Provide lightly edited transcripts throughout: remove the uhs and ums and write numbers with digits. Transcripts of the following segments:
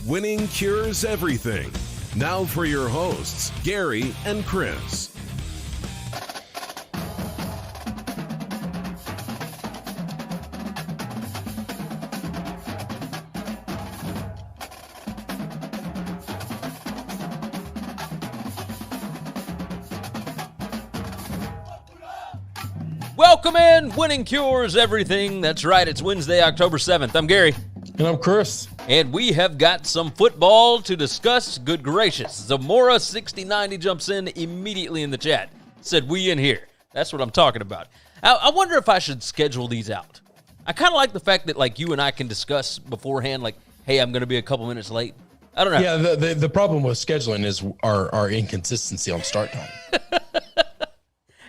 Winning cures everything. Now for your hosts, Gary and Chris. Welcome in, Winning Cures Everything. That's right, it's Wednesday, October 7th. I'm Gary. And I'm Chris. And we have got some football to discuss. Good gracious. Zamora6090 jumps in immediately in the chat. Said, we in here. That's what I'm talking about. I wonder if I should schedule these out. I kind of like the fact that, like, you and I can discuss beforehand, like, hey, I'm going to be a couple minutes late. I don't know. Yeah, the problem with scheduling is our inconsistency on start time.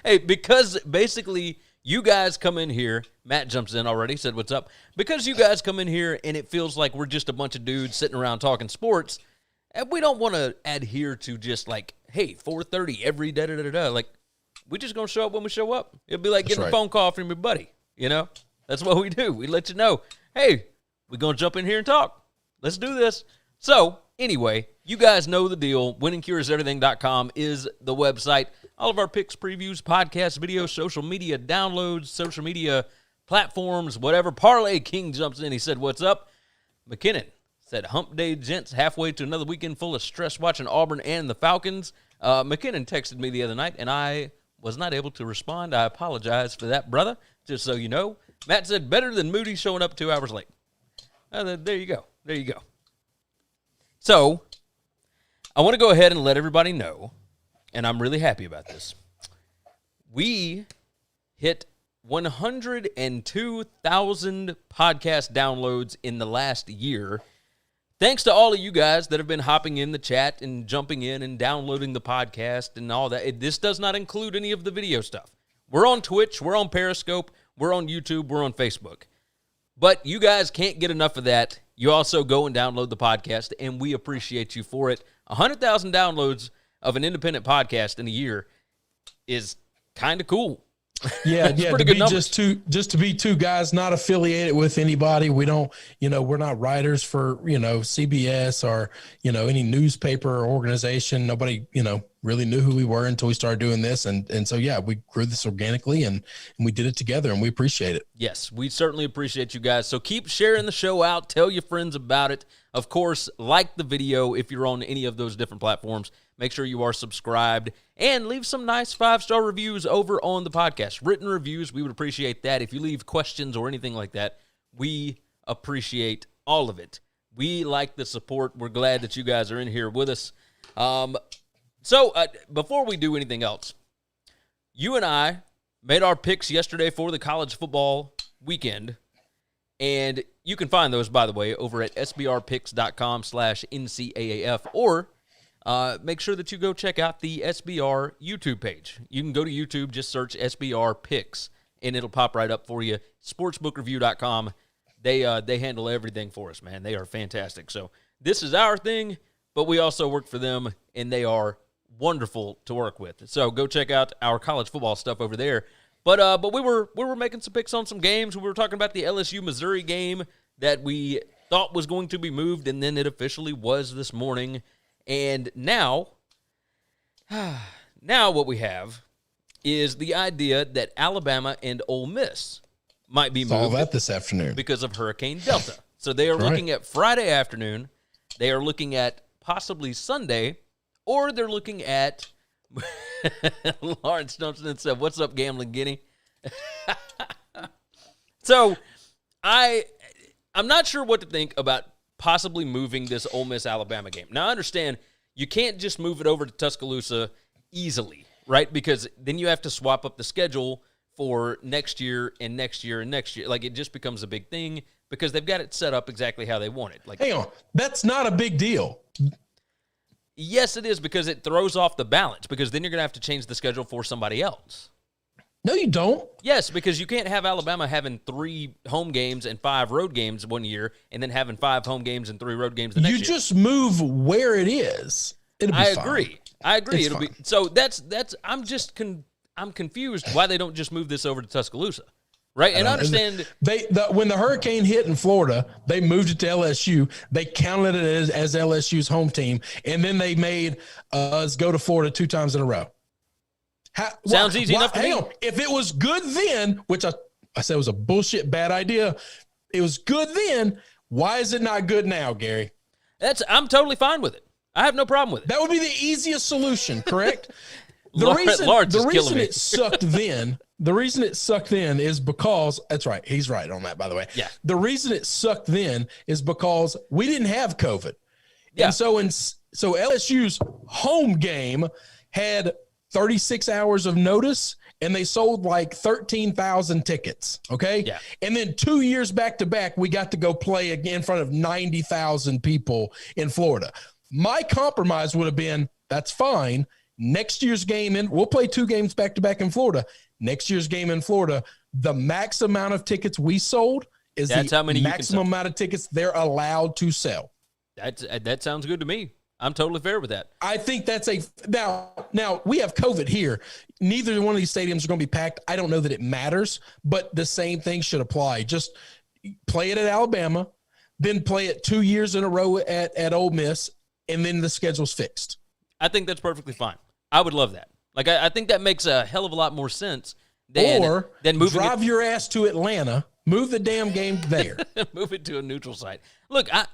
Hey, because basically you guys come in here, Matt jumps in already, said what's up. Because you guys come in here and it feels like we're just a bunch of dudes sitting around talking sports, and we don't want to adhere to just like, hey, 4:30 every da-da-da-da. Like, we just going to show up when we show up. It'll be like getting a phone call from your buddy, you know? That's what we do. We let you know, hey, we're going to jump in here and talk. Let's do this. So, anyway, you guys know the deal. WinningCuresEverything.com is the website. All of our picks, previews, podcasts, videos, social media downloads, social media platforms, whatever. Parlay King jumps in. He said, what's up? McKinnon said, hump day, gents, halfway to another weekend full of stress watching Auburn and the Falcons. McKinnon texted me the other night, and I was not able to respond. I apologize for that, brother, just so you know. Matt said, better than Moody showing up 2 hours late. There you go. There you go. So, I want to go ahead and let everybody know, and I'm really happy about this. We hit 102,000 podcast downloads in the last year. Thanks to all of you guys that have been hopping in the chat and jumping in and downloading the podcast and all that. This does not include any of the video stuff. We're on Twitch, we're on Periscope, we're on YouTube, we're on Facebook. But you guys can't get enough of that. You also go and download the podcast, and we appreciate you for it. 100,000 downloads of an independent podcast in a year is kind of cool. Yeah, It's yeah. pretty To good be numbers. just to be two guys not affiliated with anybody. We don't, we're not writers for, CBS or, any newspaper or organization. Nobody, really knew who we were until we started doing this. And so, yeah, we grew this organically and we did it together, and we appreciate it. Yes, we certainly appreciate you guys. So keep sharing the show out. Tell your friends about it. Of course, like the video if you're on any of those different platforms. Make sure you are subscribed and leave some nice 5-star reviews over on the podcast. Written reviews, we would appreciate that. If you leave questions or anything like that, we appreciate all of it. We like the support. We're glad that you guys are in here with us. So before we do anything else, you and I made our picks yesterday for the college football weekend, and you can find those, by the way, over at sbrpicks.com/NCAAF, or make sure that you go check out the SBR YouTube page. You can go to YouTube, just search SBR Picks, and it'll pop right up for you. Sportsbookreview.com. They handle everything for us, man. They are fantastic. So this is our thing, but we also work for them, and they are wonderful to work with. So go check out our college football stuff over there. But we were making some picks on some games. We were talking about the LSU-Missouri game that we thought was going to be moved, and then it officially was this morning. And now what we have is the idea that Alabama and Ole Miss might be moved. All that this afternoon because of Hurricane Delta. So they are looking at Friday afternoon. They are looking at possibly Sunday, or they're looking at Lawrence Johnson said, "What's up, Gambling Guinea?" So I'm not sure what to think about possibly moving this Ole Miss Alabama game. Now, I understand you can't just move it over to Tuscaloosa easily, right? Because then you have to swap up the schedule for next year and next year and next year. Like, it just becomes a big thing because they've got it set up exactly how they want it. Like, hang on, that's not a big deal. Yes, it is, because it throws off the balance, because then you're going to have to change the schedule for somebody else. No, you don't. Yes, because you can't have Alabama having 3 home games and 5 road games one year and then having 5 home games and 3 road games the next year. You just move where it is. It'll be fine. I agree. It's It'll fine. be so. I'm confused why they don't just move this over to Tuscaloosa. Right, and I understand when the hurricane hit in Florida, they moved it to LSU. They counted it as LSU's home team, and then they made us go to Florida 2 times in a row. Sounds easy enough to me. If it was good then, which I said was a bullshit bad idea, it was good then. Why is it not good now, Gary? I'm totally fine with it. I have no problem with it. That would be the easiest solution, correct? The reason it sucked then is because that's right. He's right on that, by the way. Yeah. The reason it sucked then is because we didn't have COVID. Yeah. And so LSU's home game had 36 hours of notice and they sold like 13,000 tickets. Okay. Yeah. And then 2 years back to back, we got to go play again in front of 90,000 people in Florida. My compromise would have been, that's fine. Next year's game we'll play 2 games back to back in Florida. Next year's game in Florida, the max amount of tickets we sold is that's the how many maximum amount of tickets they're allowed to sell. That sounds good to me. I'm totally fair with that. I think that's now we have COVID here. Neither one of these stadiums are going to be packed. I don't know that it matters, but the same thing should apply. Just play it at Alabama, then play it 2 years in a row at Ole Miss, and then the schedule's fixed. I think that's perfectly fine. I would love that. Like, I think that makes a hell of a lot more sense than moving drive your ass to Atlanta, move the damn game there. Move it to a neutral site. Look, I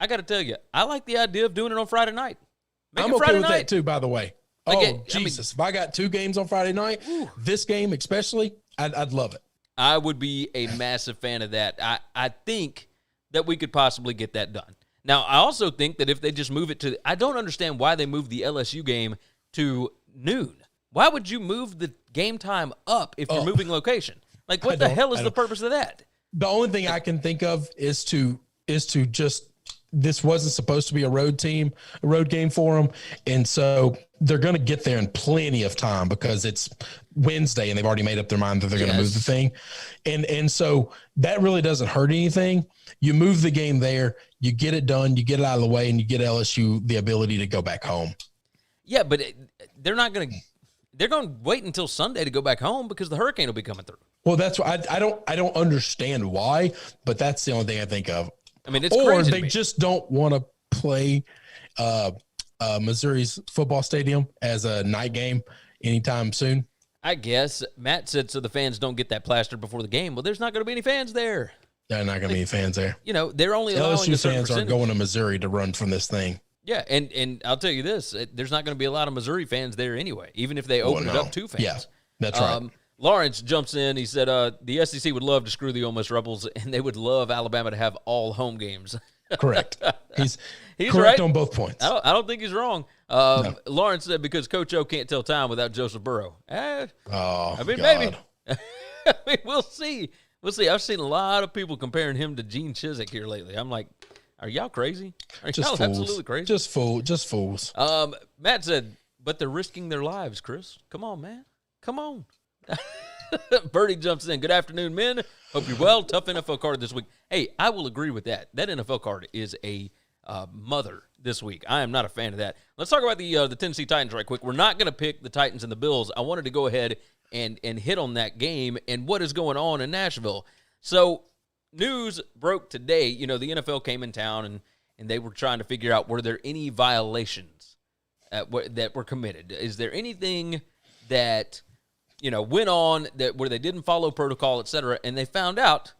got to tell you, I like the idea of doing it on Friday night. I'm okay with that too, by the way. Jesus. If I got 2 games on Friday night, this game especially, I'd love it. I would be a massive fan of that. I think that we could possibly get that done. Now, I also think that if they just move it to – I don't understand why they moved the LSU game to noon. Why would you move the game time up if you're moving location? Like, what the hell is the purpose of that? The only thing I can think of is to just – this wasn't supposed to be a road game for them, and so they're going to get there in plenty of time because it's Wednesday and they've already made up their mind that they're going to move the thing. And so that really doesn't hurt anything. You move the game there, you get it done, you get it out of the way, and you get LSU the ability to go back home. Yeah, but they're not going to – they're going to wait until Sunday to go back home because the hurricane will be coming through. Well, that's why I don't understand why, but that's the only thing I think of. I mean, it's crazy. Or they just don't want to play Missouri's football stadium as a night game anytime soon. I guess. Matt said so the fans don't get that plastered before the game. Well, there's not going to be any fans there. There are not going to be any fans there. You know, they're only allowing LSU fans aren't going to Missouri to run from this thing. Yeah, and I'll tell you this, there's not going to be a lot of Missouri fans there anyway, even if they open it up to fans. Yeah, that's right. Lawrence jumps in. He said the SEC would love to screw the Ole Miss Rebels, and they would love Alabama to have all home games. Correct. He's correct right on both points. I don't think he's wrong. No. Lawrence said because Coach O can't tell time without Joseph Burrow. Maybe. I mean, we'll see. We'll see. I've seen a lot of people comparing him to Gene Chizik here lately. I'm like, are y'all crazy? Are y'all absolutely crazy? Just fools. Matt said, but they're risking their lives, Chris. Come on, man. Come on. Birdie jumps in. Good afternoon, men. Hope you're well. Tough NFL card this week. Hey, I will agree with that. That NFL card is a mother this week. I am not a fan of that. Let's talk about the Tennessee Titans right quick. We're not going to pick the Titans and the Bills. I wanted to go ahead and hit on that game and what is going on in Nashville. So news broke today. You know, the NFL came in town and they were trying to figure out were there any violations that were committed. Is there anything that went on that where they didn't follow protocol, et cetera, and they found out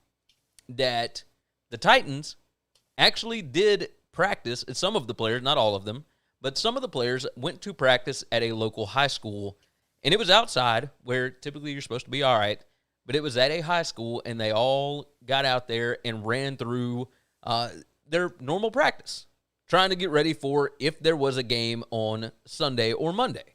that the Titans actually did practice, and some of the players, not all of them, but some of the players went to practice at a local high school, and it was outside where typically you're supposed to be all right, but it was at a high school, and they all got out there and ran through their normal practice, trying to get ready for if there was a game on Sunday or Monday.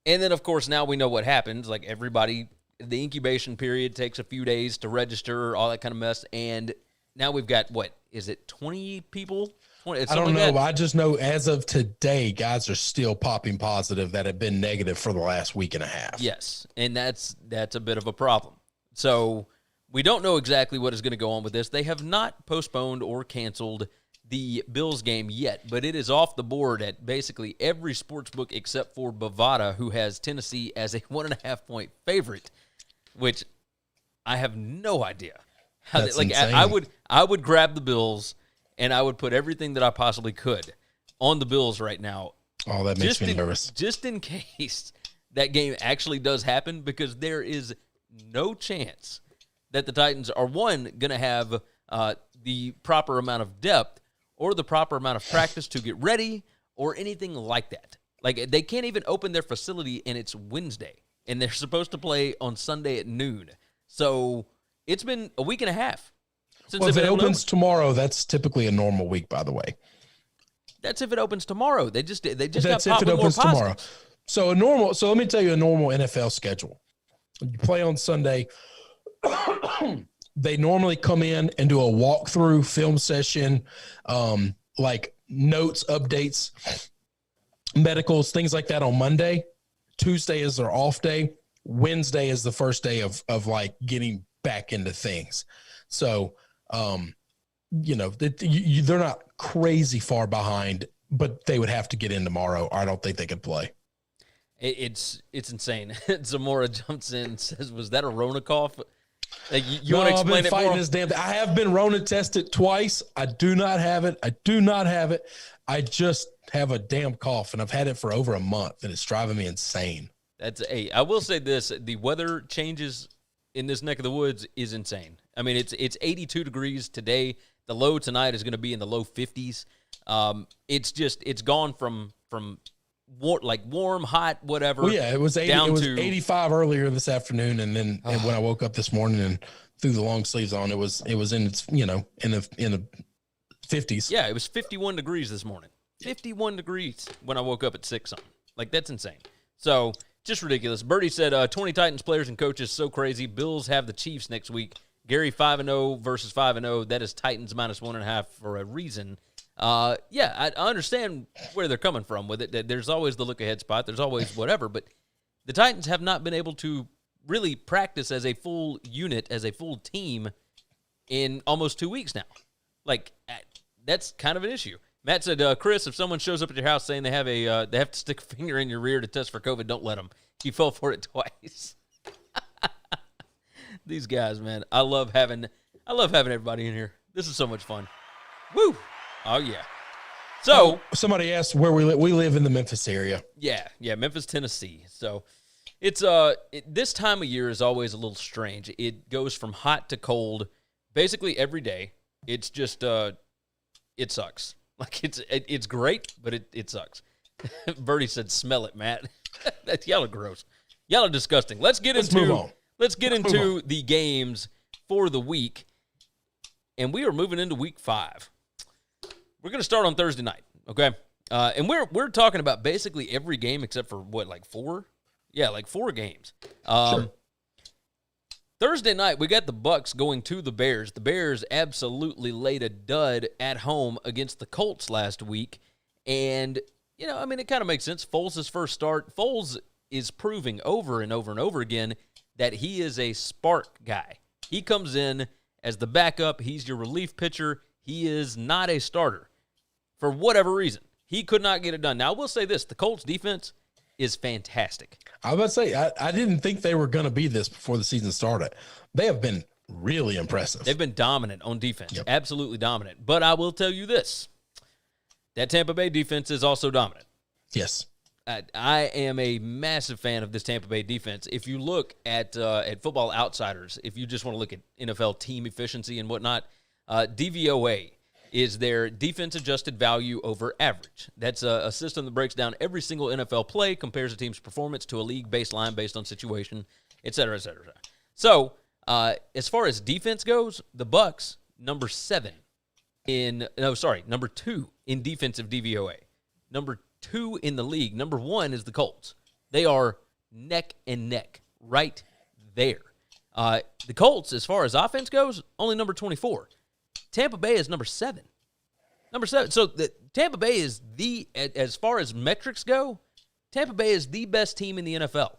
And then, of course, now we know what happens. Like everybody, the incubation period takes a few days to register, all that kind of mess. And now we've got, 20 people? I don't know. I just know as of today, guys are still popping positive that have been negative for the last week and a half. Yes, and that's a bit of a problem. So we don't know exactly what is going to go on with this. They have not postponed or canceled the Bills game yet, but it is off the board at basically every sports book except for Bovada, who has Tennessee as a 1.5-point favorite which I have no idea how. That's Like insane. I would grab the Bills and I would put everything that I possibly could on the Bills right now. Oh, that makes me nervous. Just in case that game actually does happen, because there is no chance that the Titans are, one, going to have the proper amount of depth or the proper amount of practice to get ready or anything like that. Like, they can't even open their facility, and it's Wednesday, and they're supposed to play on Sunday at noon. So it's been a week and a half since if it opens tomorrow, that's typically a normal week, by the way. That's if it opens tomorrow. They just got That's popped if it with opens more tomorrow. positives. So let me tell you a normal NFL schedule. You play on Sunday. They normally come in and do a walkthrough film session, like notes, updates, medicals, things like that on Monday. Tuesday is their off day. Wednesday is the first day of like getting back into things. So, they're not crazy far behind, but they would have to get in tomorrow. I don't think they could play. It's insane. Zamora jumps in and says, "Was that a Rona cough?" Like, you want to explain it more? This damn thing. I have been Rona tested twice. I do not have it. I just have a damn cough, and I've had it for over a month, and it's driving me insane. I will say this: the weather changes in this neck of the woods is insane. I mean, it's 82 degrees today. The low tonight is going to be in the low 50s. It's gone from warm, hot, whatever. Well, yeah, it was 85 earlier this afternoon, and then when I woke up this morning and threw the long sleeves on, it was in its in the 50s. Yeah, it was 51 degrees this morning. 51 degrees when I woke up at 6 something. Like, that's insane. So, just ridiculous. Birdie said 20 Titans players and coaches, so crazy. Bills have the Chiefs next week. Gary 5-0 versus 5-0. That is Titans -1.5 for a reason. I understand where they're coming from with it. There's always the look-ahead spot. There's always whatever. But the Titans have not been able to really practice as a full unit, as a full team in almost 2 weeks now. Like, that's kind of an issue. Matt said, Chris, if someone shows up at your house saying they have to stick a finger in your rear to test for COVID, don't let them. You fell for it twice. These guys, man, I love having everybody in here. This is so much fun. Woo! Oh yeah. So somebody asked where we live. We live in the Memphis area. Yeah, Memphis, Tennessee. So it's this time of year is always a little strange. It goes from hot to cold basically every day. It's just it sucks. Like, it's great, but it sucks. Birdie said, "Smell it, Matt." Y'all are gross. Y'all are disgusting. Let's move on. Let's get into the games for the week, and we are moving into week 5. We're going to start on Thursday night, okay? And we're talking about basically every game except for like 4? Yeah, like 4 games. Sure. Thursday night, we got the Bucs going to the Bears. The Bears absolutely laid a dud at home against the Colts last week. And, it kind of makes sense. Foles' first start. Foles is proving over and over and over again that he is a spark guy. He comes in as the backup. He's your relief pitcher. He is not a starter for whatever reason. He could not get it done. Now, I will say this. The Colts defense is fantastic. I was about to say, I didn't think they were going to be this before the season started. They have been really impressive. They've been dominant on defense. Yep. Absolutely dominant. But I will tell you this. That Tampa Bay defense is also dominant. Yes. I am a massive fan of this Tampa Bay defense. If you look at Football Outsiders, if you just want to look at NFL team efficiency and whatnot, DVOA is their defense-adjusted value over average. That's a system that breaks down every single NFL play, compares a team's performance to a league baseline based on situation, et cetera, et cetera. So, as far as defense goes, the Bucs, number 2 in defensive DVOA. Number 2 in the league. Number 1 is the Colts. They are neck and neck right there. The Colts, as far as offense goes, only number 24. Tampa Bay is number 7. Number 7. So Tampa Bay is as far as metrics go, Tampa Bay is the best team in the NFL.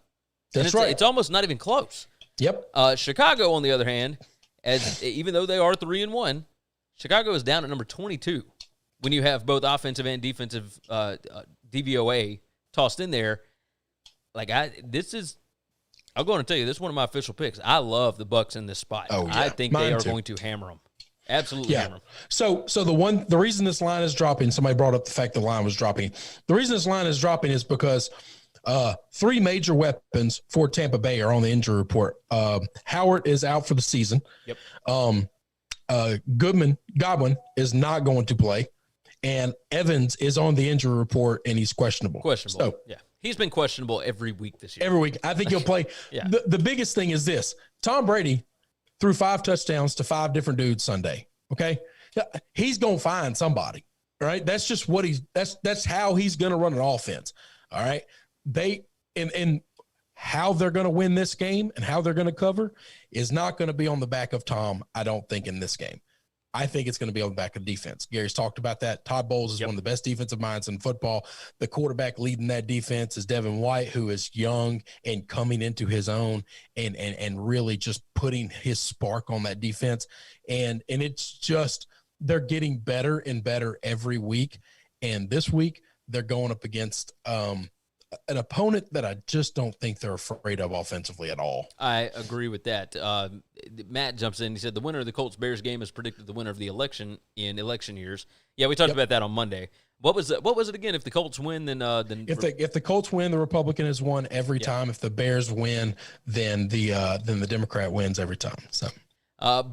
That's right. It's almost not even close. Yep. Chicago, on the other hand, even though they are 3-1, Chicago is down at number 22 when you have both offensive and defensive DVOA tossed in there. Like, this is I'm going to tell you, this is one of my official picks. I love the Bucs in this spot. Oh, yeah. I think Mine they are too. going to hammer them. Absolutely hammer them. So the reason this line is dropping, somebody brought up the fact the line was dropping. The reason this line is dropping is because three major weapons for Tampa Bay are on the injury report. Howard is out for the season. Yep. Godwin is not going to play, and Evans is on the injury report and he's questionable. So, yeah. He's been questionable every week this year. Every week. I think he'll play. Yeah. The biggest thing is this. Tom Brady threw 5 touchdowns to 5 different dudes Sunday. Okay. He's going to find somebody. All right. That's just what that's how he's going to run an offense. All right. And how they're going to win this game and how they're going to cover is not going to be on the back of Tom, I don't think, in this game. I think it's going to be on the back of defense. Gary's talked about that. Todd Bowles is one of the best defensive minds in football. The quarterback leading that defense is Devin White, who is young and coming into his own and really just putting his spark on that defense. And it's just they're getting better and better every week. And this week they're going up against an opponent that I just don't think they're afraid of offensively at all. I agree with that. Matt jumps in. He said the winner of the Colts-Bears game is predicted the winner of the election in election years. Yeah, we talked about that on Monday. What was it again? If the Colts win, then if the Colts win, the Republican has won every time. If the Bears win, then the Democrat wins every time. So.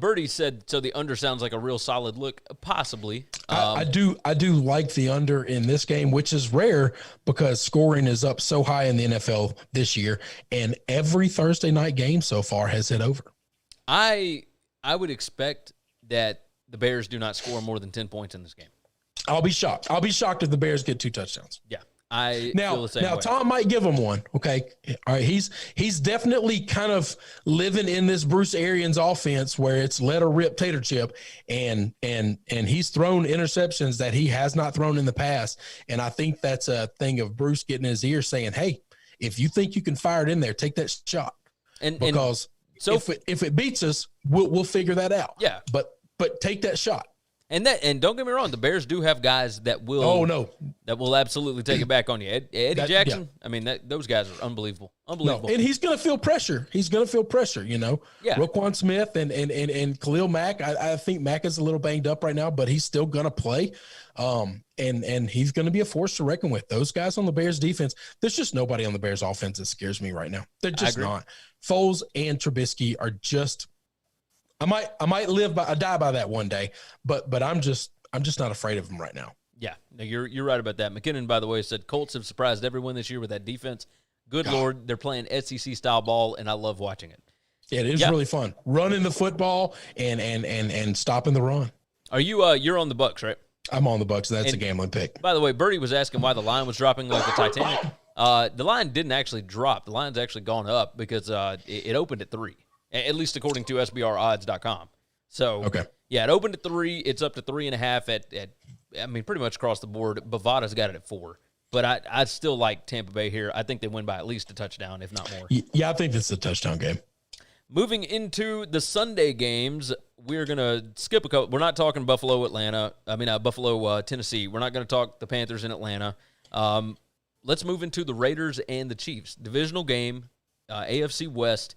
Birdie said, so the under sounds like a real solid look. Possibly. I do like the under in this game, which is rare because scoring is up so high in the NFL this year, and every Thursday night game so far has hit over. I would expect that the Bears do not score more than 10 points in this game. I'll be shocked. I'll be shocked if the Bears get 2 touchdowns. Yeah. I feel the same way. Tom might give him one. Okay. All right. He's definitely kind of living in this Bruce Arians offense where it's let or rip tater chip, and he's thrown interceptions that he has not thrown in the past. And I think that's a thing of Bruce getting in his ear saying, hey, if you think you can fire it in there, take that shot. Because if it beats us, we'll figure that out. Yeah. But take that shot. And don't get me wrong, the Bears do have guys that will. Oh no, that will absolutely take it back on you. Eddie Jackson. Yeah. I mean, those guys are unbelievable. No, and he's going to feel pressure. He's going to feel pressure. You know, yeah. Roquan Smith and Khalil Mack. I think Mack is a little banged up right now, but he's still going to play. And he's going to be a force to reckon with. Those guys on the Bears defense. There's just nobody on the Bears offense that scares me right now. They're just not. Foles and Trubisky are just. I might die by that one day, but I'm just not afraid of them right now. Yeah, no, you're right about that. McKinnon, by the way, said Colts have surprised everyone this year with that defense. Good Lord, they're playing SEC style ball, and I love watching it. Yeah, it is really fun running the football and stopping the run. Are you you're on the Bucs, right? I'm on the Bucs. That's a gambling pick. By the way, Birdie was asking why the line was dropping like the Titanic. The line didn't actually drop. The line's actually gone up because it opened at 3. At least according to SBRodds.com. So, yeah, it opened at 3. It's up to 3.5 I mean, pretty much across the board. Bovada's got it at 4. But I still like Tampa Bay here. I think they win by at least a touchdown, if not more. Yeah, I think this is a touchdown game. Moving into the Sunday games, we're going to skip a couple. We're not talking Buffalo, Tennessee. We're not going to talk the Panthers in Atlanta. Let's move into the Raiders and the Chiefs. Divisional game, AFC West.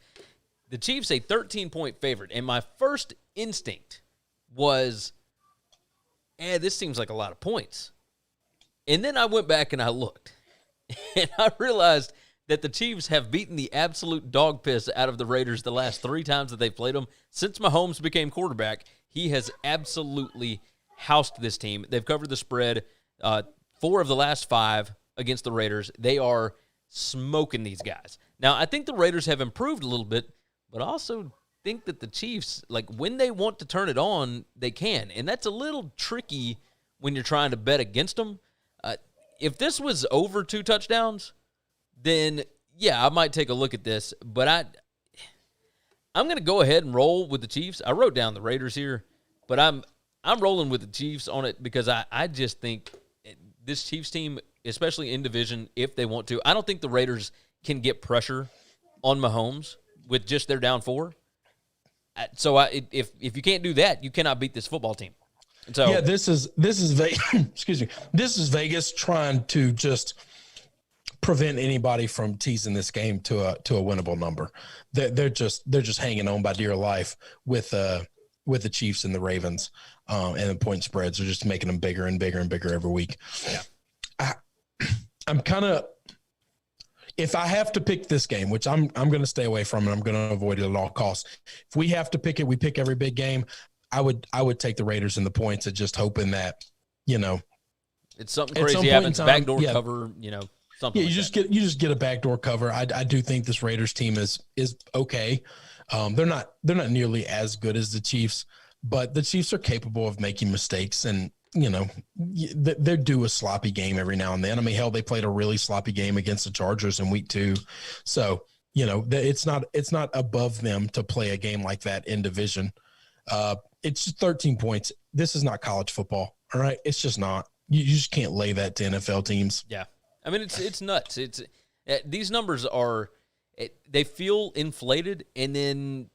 The Chiefs a 13-point favorite, and my first instinct was, this seems like a lot of points. And then I went back and I looked, and I realized that the Chiefs have beaten the absolute dog piss out of the Raiders the last 3 times that they've played them. Since Mahomes became quarterback, he has absolutely housed this team. They've covered the spread 4 of the last 5 against the Raiders. They are smoking these guys. Now, I think the Raiders have improved a little bit, but I also think that the Chiefs, like when they want to turn it on, they can. And that's a little tricky when you're trying to bet against them. If this was over 2 touchdowns, then, yeah, I might take a look at this. But I'm going to go ahead and roll with the Chiefs. I wrote down the Raiders here, but I'm rolling with the Chiefs on it because I just think this Chiefs team, especially in division, if they want to, I don't think the Raiders can get pressure on Mahomes with just their down 4. So if you can't do that, you cannot beat this football team. So yeah, this is Vegas. Excuse me. This is Vegas trying to just prevent anybody from teasing this game to a winnable number. They're just hanging on by dear life with the Chiefs and the Ravens, and the point spreads are just making them bigger and bigger and bigger every week. Yeah. I'm kind of, if I have to pick this game, which I'm going to stay away from and I'm going to avoid it at all costs. If we have to pick it, we pick every big game. I would take the Raiders and the points and just hoping that, it's something crazy happens, backdoor cover, something. Yeah, you just get a backdoor cover. I do think this Raiders team is okay. They're not nearly as good as the Chiefs, but the Chiefs are capable of making mistakes, and they're due a sloppy game every now and then. I mean, hell, they played a really sloppy game against the Chargers in week 2, so it's not above them to play a game like that in division. It's just 13 points. This is not college football. All right, it's just not. You just can't lay that to NFL teams. Yeah, I mean it's nuts. It's these numbers are they feel inflated, and then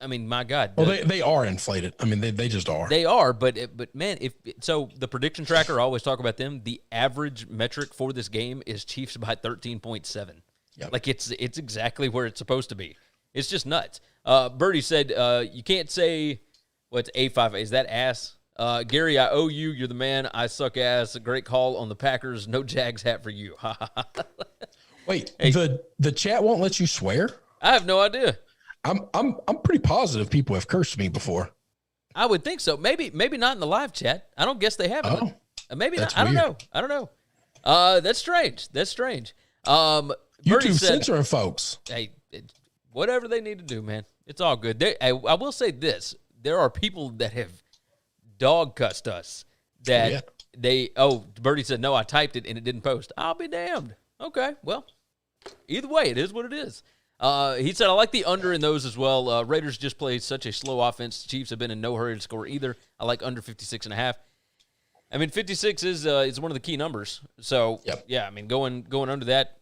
I mean, my God. Well, they are inflated. I mean, they just are. They are, but man, so the prediction tracker, I always talk about them. The average metric for this game is Chiefs by 13.7. Yep. Like it's exactly where it's supposed to be. It's just nuts. Birdie said, you can't say what's A5. Is that ass? Gary, I owe you. You're the man. I suck ass. A great call on the Packers. No Jags hat for you. Wait, hey, the chat won't let you swear? I have no idea. I'm pretty positive people have cursed me before. I would think so. Maybe not in the live chat. I don't guess they haven't. Oh, maybe not. I don't know. That's strange. YouTube censoring folks. Hey, whatever they need to do, man. It's all good. I will say this: there are people that have dog cussed us. Birdie said no. I typed it and it didn't post. I'll be damned. Okay, well, either way, it is what it is. He said, I like the under in those as well. Raiders just play such a slow offense. Chiefs have been in no hurry to score either. I like under 56.5. I mean, 56 is one of the key numbers. So, yep. Yeah, I mean, going under that,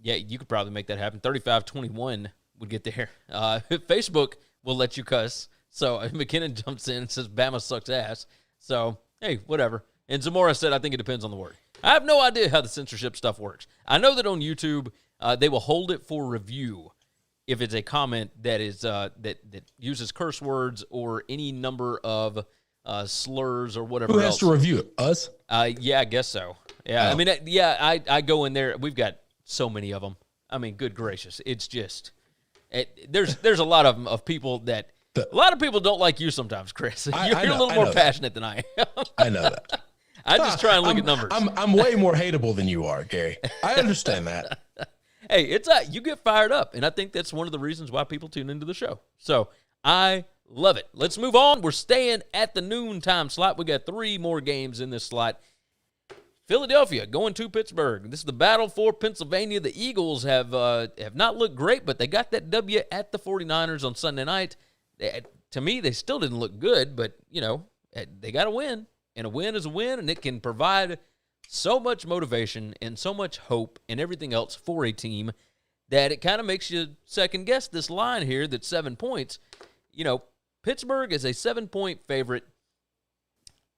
yeah, you could probably make that happen. 35-21 would get there. Facebook will let you cuss. So, McKinnon jumps in and says, Bama sucks ass. So, hey, whatever. And Zamora said, I think it depends on the word. I have no idea how the censorship stuff works. I know that on YouTube, they will hold it for review if it's a comment that is that uses curse words or any number of slurs or whatever. Who has to review it? Us? Yeah, I guess so. Yeah, Oh. I mean, I go in there. We've got so many of them. I mean, good gracious, it's just there's a lot of people that a lot of people don't like you sometimes, Chris. You're a little more passionate than I am. I know that. I just try and look at numbers. I'm way more hateable than you are, Gary. I understand that. Hey, it's you get fired up, and I think that's one of the reasons why people tune into the show. So I love it. Let's move on. We're staying at the noontime slot. We got 3 more games in this slot. Philadelphia going to Pittsburgh. This is the battle for Pennsylvania. The Eagles have not looked great, but they got that W at the 49ers on Sunday night. To me, they still didn't look good, but they got to win. And a win is a win, and it can provide so much motivation and so much hope and everything else for a team that it kind of makes you second-guess this line here that's 7 points. Pittsburgh is a 7-point favorite.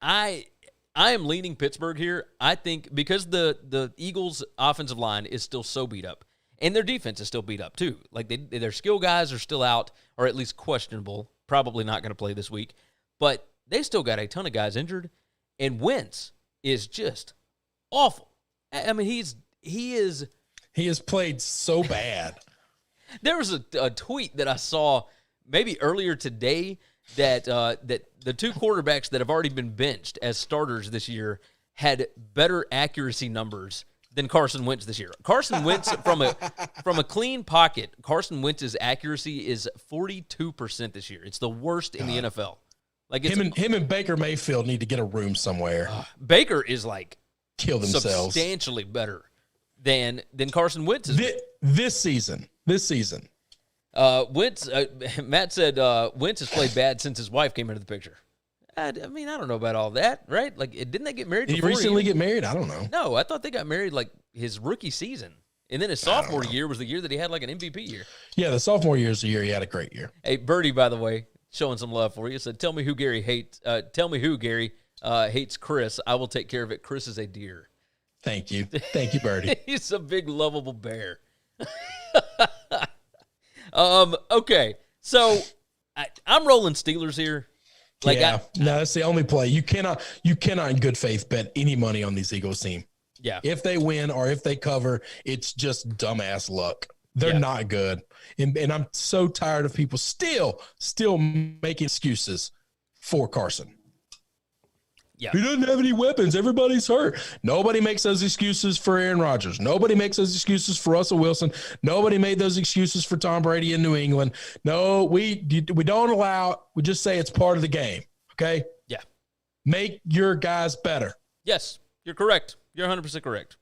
I am leaning Pittsburgh here. I think because the Eagles' offensive line is still so beat up, and their defense is still beat up too. Like their skill guys are still out, or at least questionable, probably not going to play this week. But they still got a ton of guys injured. And Wentz is just awful. I mean, he has played so bad. There was a tweet that I saw maybe earlier today that the 2 quarterbacks that have already been benched as starters this year had better accuracy numbers than Carson Wentz this year. Carson Wentz from a clean pocket, Carson Wentz's accuracy is 42% this year. It's the worst in the NFL. Like him and Baker Mayfield need to get a room somewhere. Baker is like kill themselves. Substantially better than Carson Wentz is. This season. Wentz. Matt said Wentz has played bad since his wife came into the picture. I mean, I don't know about all that, right? Like, didn't they get married? Did he recently get married? I don't know. No, I thought they got married like his rookie season, and then his sophomore year was the year that he had like an MVP year. Yeah, the sophomore year is the year he had a great year. Hey, Birdie, by the way, showing some love for you. Said, tell me who Gary hates. Tell me who Gary hates Chris. I will take care of it. Chris is a deer. Thank you, Birdie. He's a big, lovable bear. Okay, so I'm rolling Steelers here. No, that's the only play. You cannot in good faith bet any money on these Eagles team. Yeah. If they win or if they cover, it's just dumbass luck. They're not good. And I'm so tired of people still making excuses for Carson. Yeah. He doesn't have any weapons. Everybody's hurt. Nobody makes those excuses for Aaron Rodgers. Nobody makes those excuses for Russell Wilson. Nobody made those excuses for Tom Brady in New England. No, we don't allow it. We just say it's part of the game. Okay? Yeah. Make your guys better. Yes, you're correct. You're 100% correct.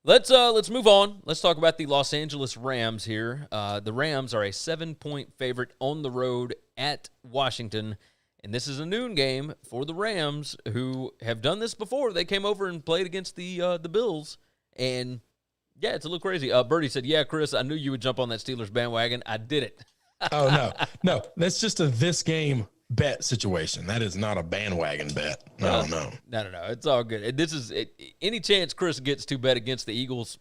Let's move on. Let's talk about the Los Angeles Rams here. The Rams are a 7-point favorite on the road at Washington. And this is a noon game for the Rams, who have done this before. They came over and played against the Bills, and yeah, it's a little crazy. Birdie said, "Yeah, Chris, I knew you would jump on that Steelers bandwagon. I did it." Oh no, that's just a this game bet situation. That is not a bandwagon bet. No. It's all good. This is any chance Chris gets to bet against the Eagles,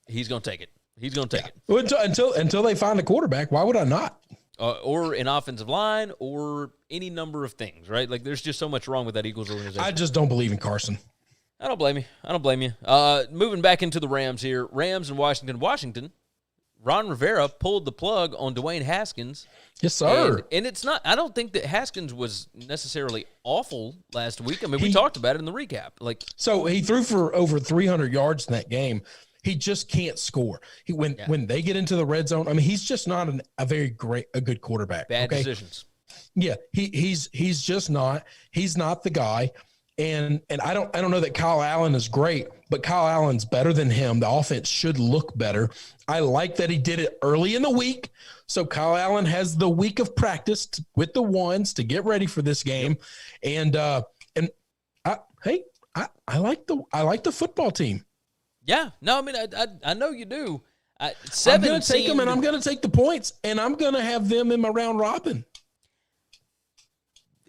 he's gonna take it. He's gonna take it. Well, until they find a quarterback. Why would I not? Or an offensive line, or any number of things, right? Like, there's just so much wrong with that Eagles organization. I just don't believe in Carson. I don't blame you. Moving back into the Rams here. Rams and Washington. Ron Rivera pulled the plug on Dwayne Haskins. Yes, sir. And it's not – I don't think that Haskins was necessarily awful last week. I mean, we talked about it in the recap. So he threw for over 300 yards in that game. He just can't score. When they get into the red zone, I mean, he's just not a good quarterback. Bad decisions. Yeah, he's just not. He's not the guy. And I don't know that Kyle Allen is great, but Kyle Allen's better than him. The offense should look better. I like that he did it early in the week. So Kyle Allen has the week of practice with the ones to get ready for this game. And I like the football team. Yeah. No, I mean, I know you do. I'm going to take them, and I'm going to take the points, and I'm going to have them in my round robin.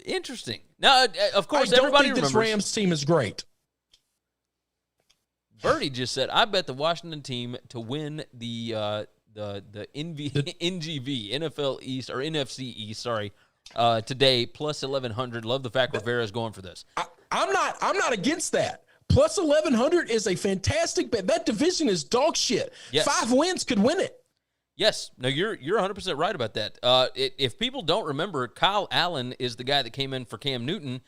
Interesting. Now, of course, everybody remembers. This Rams team is great. Birdie just said, I bet the Washington team to win the NGV, NFL East, or NFC East, today, plus 1,100. Love the fact Rivera is going for this. I'm not against that. Plus 1,100 is a fantastic bet. That division is dog shit. Yes. 5 wins could win it. Yes. No, you're 100% right about that. If people don't remember, Kyle Allen is the guy that came in for Cam Newton,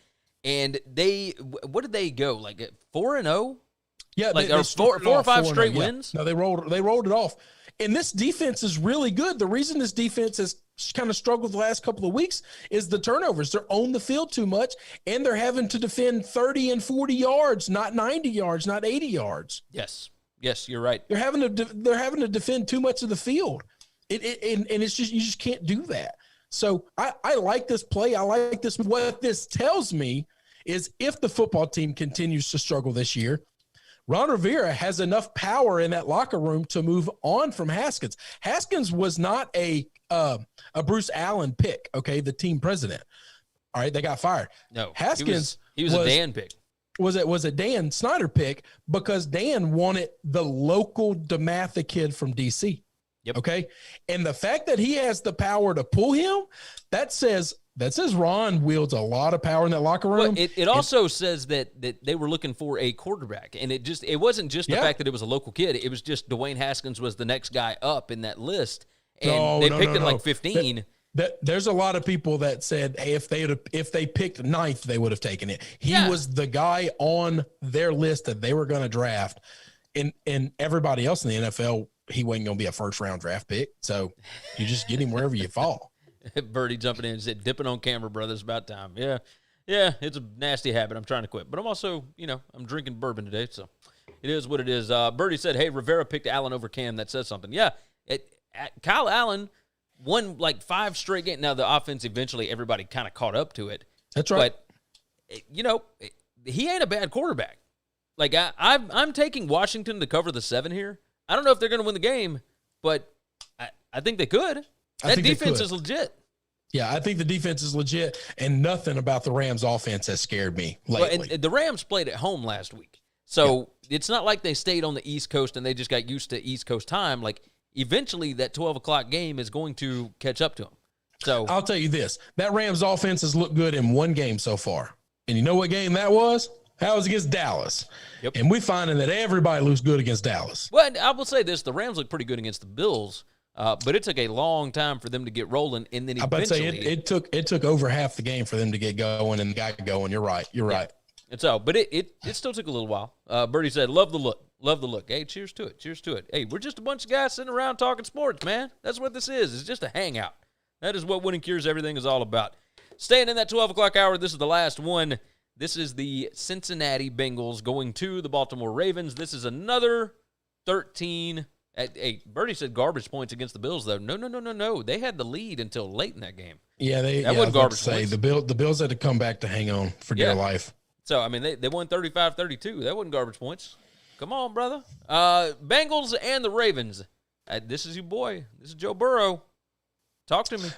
and what did they go, like 4-0? Yeah, like they 4 or 5 straight wins. No, they rolled it off. And this defense is really good. The reason this defense has kind of struggled the last couple of weeks is the turnovers. They're on the field too much, and they're having to defend 30 and 40 yards, not 90 yards, not 80 yards. Yes, you're right. They're having to defend too much of the field. And it's just, you just can't do that. So I like this play. I like this. What this tells me is if the football team continues to struggle this year, Ron Rivera has enough power in that locker room to move on from Haskins. Haskins was not a Bruce Allen pick, okay, the team president. All right, they got fired. No, Haskins he was a Dan pick. Was a Dan Snyder pick because Dan wanted the local DeMatha kid from DC. Yep. Okay, and the fact that he has the power to pull him, that says Ron wields a lot of power in that locker room. Well, it also says that they were looking for a quarterback, and it wasn't just the fact that it was a local kid. It was just Dwayne Haskins was the next guy up in that list, and they picked it like 15. There's a lot of people that said, hey, if they picked ninth, they would have taken it. He was the guy on their list that they were going to draft, and everybody else in the NFL, he wasn't going to be a first-round draft pick. So you just get him wherever you fall. Birdie jumping in and said, dipping on camera, brother. It's about time. Yeah, it's a nasty habit. I'm trying to quit. But I'm also, I'm drinking bourbon today, so it is what it is. Birdie said, hey, Rivera picked Allen over Cam. That says something. Yeah, Kyle Allen won like 5 straight games. Now, the offense, eventually, everybody kind of caught up to it. That's right. But, he ain't a bad quarterback. Like, I'm taking Washington to cover the 7 here. I don't know if they're going to win the game, but I think they could. That defense is legit. Yeah, I think the defense is legit, and nothing about the Rams' offense has scared me lately. Well, and the Rams played at home last week. So it's not like they stayed on the East Coast and they just got used to East Coast time. Like, eventually that 12 o'clock game is going to catch up to them. So I'll tell you this. That Rams offense has looked good in one game so far. And you know what game that was? That was against Dallas. Yep. And we're finding that everybody looks good against Dallas. Well, I will say this. The Rams look pretty good against the Bills, but it took a long time for them to get rolling. And then eventually, it took over half the game for them to get going and got going. You're right. Right. And so, but it still took a little while. Birdie said, love the look. Love the look. Hey, cheers to it. Cheers to it. Hey, we're just a bunch of guys sitting around talking sports, man. That's what this is. It's just a hangout. That is what Winning Cures Everything is all about. Staying in that 12 o'clock hour, this is the last one. This is the Cincinnati Bengals going to the Baltimore Ravens. This is another 13. Hey, Birdie said garbage points against the Bills, though. No. They had the lead until late in that game. Yeah, that wasn't garbage points. The Bills had to come back to hang on for dear life. So, I mean, they won 35-32. That wasn't garbage points. Come on, brother. Bengals and the Ravens. This is your boy. This is Joe Burrow. Talk to me.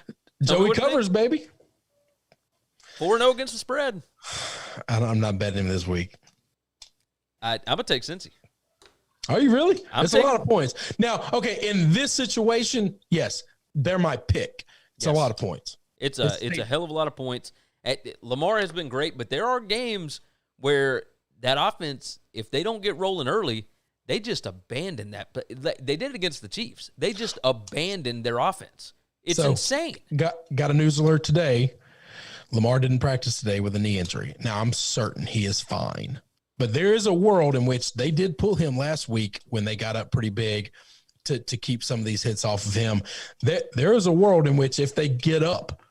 Joey covers, baby. 4-0 against the spread. I'm not betting him this week. I'm going to take Cincy. Are you really? It's a lot of points. Now, okay, in this situation, yes, they're my pick. It's a lot of points. It's a hell of a lot of points. Lamar has been great, but there are games where that offense, if they don't get rolling early, they just abandon that. They did it against the Chiefs. They just abandoned their offense. It's insane. Got a news alert today. Lamar didn't practice today with a knee injury. Now, I'm certain he is fine. But there is a world in which they did pull him last week when they got up pretty big to keep some of these hits off of him. There is a world in which if they get up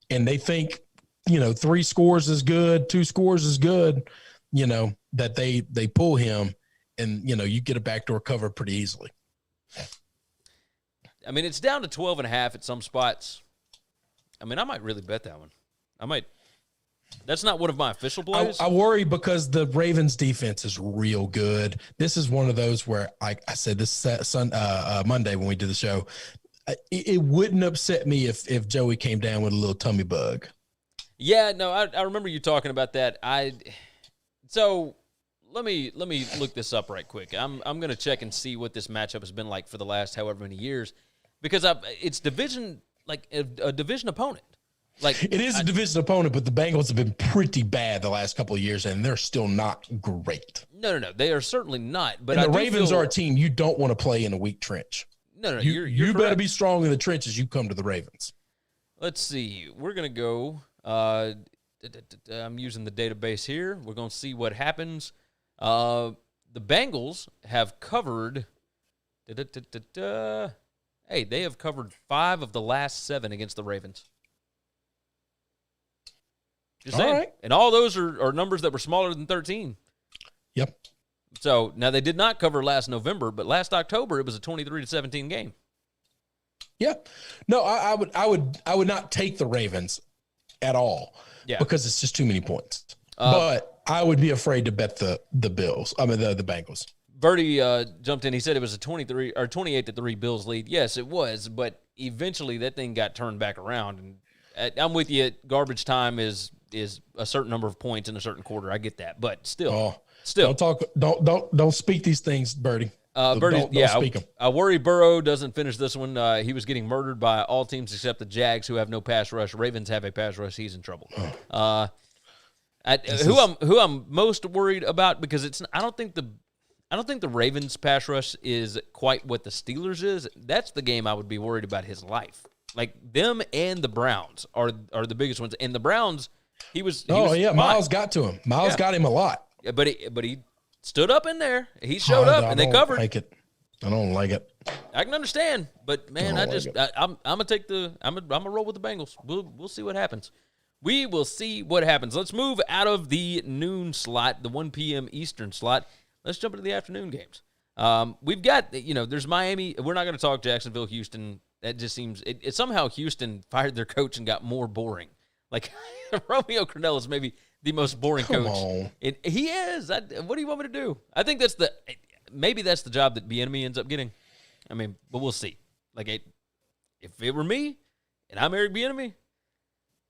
and they think, 3 scores is good, 2 scores is good, that they pull him and, you get a backdoor cover pretty easily. I mean, it's down to 12.5 at some spots. I mean, I might really bet that one. That's not one of my official plays. I worry because the Ravens defense is real good. This is one of those where I said this Monday when we did the show, it wouldn't upset me if Joey came down with a little tummy bug. Yeah, no, I remember you talking about that. So let me look this up right quick. I'm going to check and see what this matchup has been like for the last however many years, because it's division, like a division opponent. Like, it is a division opponent, but the Bengals have been pretty bad the last couple of years, and they're still not great. No, they are certainly not. But the Ravens are a team you don't want to play in a weak trench. No, you better be strong in the trenches. You come to the Ravens. Let's see. We're gonna go. I'm using the database here. We're gonna see what happens. The Bengals have covered. Hey, they have covered 5 of the last 7 against the Ravens. Just saying. Right. And all those are numbers that were smaller than 13. Yep. So now they did not cover last November, but last October it was a 23-17 game. Yeah. No, I would not take the Ravens at all. Yeah. Because it's just too many points. But I would be afraid to bet the Bills. I mean the Bengals. Bertie jumped in. He said it was a 28-3 Bills lead. Yes, it was, but eventually that thing got turned back around. And I'm with you. Garbage time is a certain number of points in a certain quarter. I get that, but still. Don't speak these things, Bertie. Bertie, don't speak them. I worry Burrow doesn't finish this one. He was getting murdered by all teams except the Jags, who have no pass rush. Ravens have a pass rush. He's in trouble. Who I'm most worried about, because I don't think the Ravens pass rush is quite what the Steelers is. That's the game I would be worried about his life. Like, them and the Browns are the biggest ones. And the Browns, he was fine. Miles got to him. Miles got him a lot. But he stood up in there. He showed up and they covered. I don't like it. I can understand, but man, I'm gonna roll with the Bengals. We'll see what happens. We will see what happens. Let's move out of the noon slot, the 1 p.m. Eastern slot. Let's jump into the afternoon games. We've got, there's Miami. We're not going to talk Jacksonville, Houston. That just seems it somehow Houston fired their coach and got more boring. Like, Romeo Crennel is maybe the most boring coach. He is. What do you want me to do? I think that's the job that Bieniemy ends up getting. I mean, but we'll see. Like, if it were me and I'm Eric Bieniemy,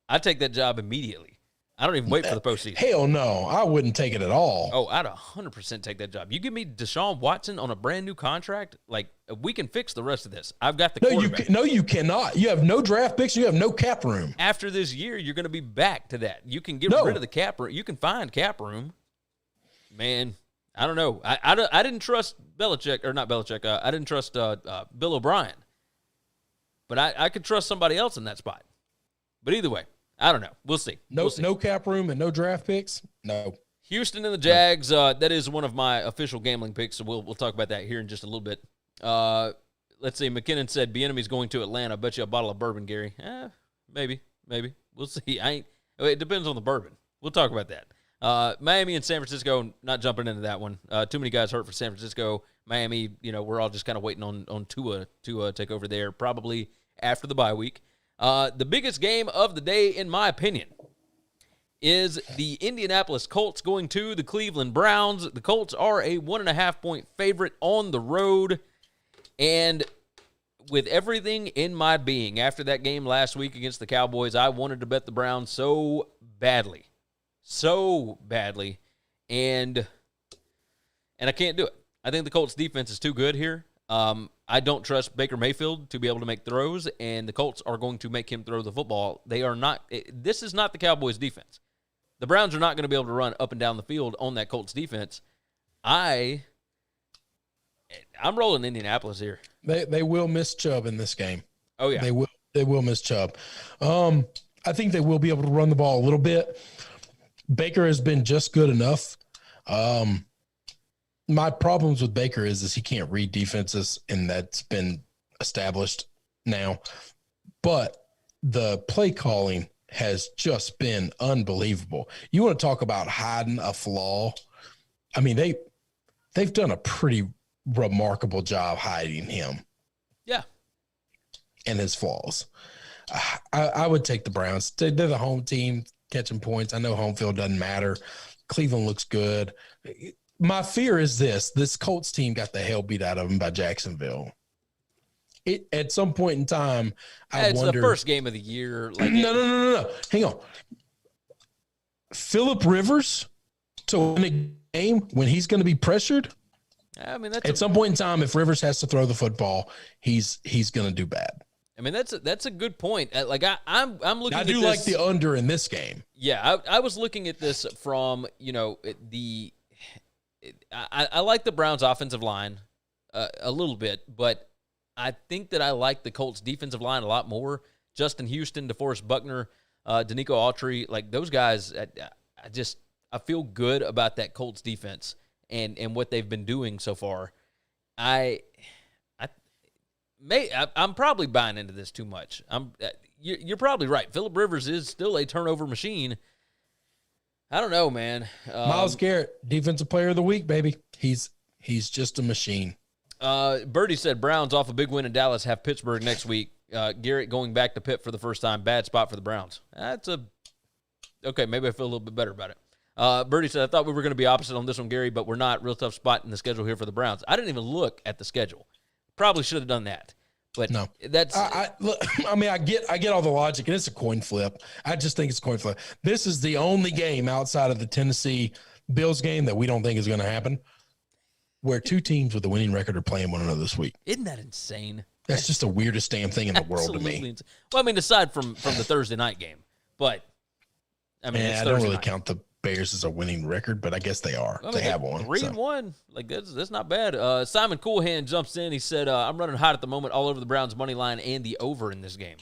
I'd take that job immediately. I don't even wait for the postseason. Hell no, I wouldn't take it at all. Oh, I'd 100% take that job. You give me Deshaun Watson on a brand new contract, like we can fix the rest of this. I've got the quarterback. No, you cannot. You have no draft picks. You have no cap room. After this year, you're going to be back to that. You can get rid of the cap room. You can find cap room. Man, I don't know. I didn't trust Belichick, or not Belichick. I didn't trust Bill O'Brien. But I could trust somebody else in that spot. But either way, I don't know. We'll see. No cap room and no draft picks? No. Houston and the Jags, that is one of my official gambling picks, so we'll talk about that here in just a little bit. Let's see. McKinnon said, Bieniemy's going to Atlanta. Bet you a bottle of bourbon, Gary. Maybe. We'll see. It depends on the bourbon. We'll talk about that. Miami and San Francisco, not jumping into that one. Too many guys hurt for San Francisco. Miami, we're all just kind of waiting on Tua to take over there, probably after the bye week. The biggest game of the day, in my opinion, is the Indianapolis Colts going to the Cleveland Browns. The Colts are a 1.5-point favorite on the road. And with everything in my being, after that game last week against the Cowboys, I wanted to bet the Browns so badly. And I can't do it. I think the Colts defense is too good here. I don't trust Baker Mayfield to be able to make throws, and the Colts are going to make him throw the football. They are not. This is not the Cowboys' defense. The Browns are not going to be able to run up and down the field on that Colts defense. I'm rolling Indianapolis here. They will miss Chubb in this game. Oh yeah, they will miss Chubb. I think they will be able to run the ball a little bit. Baker has been just good enough. My problems with Baker is he can't read defenses, and that's been established now. But the play calling has just been unbelievable. You want to talk about hiding a flaw? I mean, they've done a pretty remarkable job hiding him. Yeah. And his flaws. I would take the Browns. They're the home team catching points. I know home field doesn't matter. Cleveland looks good. My fear is this Colts team got the hell beat out of them by Jacksonville. At some point in time, I wonder. It's the first game of the year. No. Hang on. Phillip Rivers to win a game when he's going to be pressured? I mean, at some point in time, if Rivers has to throw the football, he's going to do bad. I mean, that's a good point. Like I'm looking. I do like the under in this game. Yeah, I was looking at this from I like the Browns' offensive line a little bbit, but I think that I like the Colts' defensive line a lot more. Justin Houston, DeForest Buckner, Danico Autry, like those guys, I feel good about that Colts defense and what they've been doing so far. I'm probably buying into this too much. You're probably right. Phillip Rivers is still a turnover machine. I don't know, man. Myles Garrett, defensive player of the week, baby. He's just a machine. Birdie said Browns off a big win in Dallas have Pittsburgh next week. Garrett going back to Pitt for the first time. Bad spot for the Browns. Okay, maybe I feel a little bit better about it. Birdie said, I thought we were going to be opposite on this one, Gary, but we're not. Real tough spot in the schedule here for the Browns. I didn't even look at the schedule. Probably should have done that. But no, that's. I get all the logic, and it's a coin flip. I just think it's a coin flip. This is the only game outside of the Tennessee Bills game that we don't think is going to happen, where two teams with a winning record are playing one another this week. Isn't that insane? That's just the weirdest damn thing in the world to me. Insane. Well, I mean, aside from the Thursday night game, but I mean, I don't really count the Bears as a winning record, but I guess they are. They have one. 3-1. Like that's not bad. Simon Coolhand jumps in. He said, I'm running hot at the moment all over the Browns money line and the over in this game.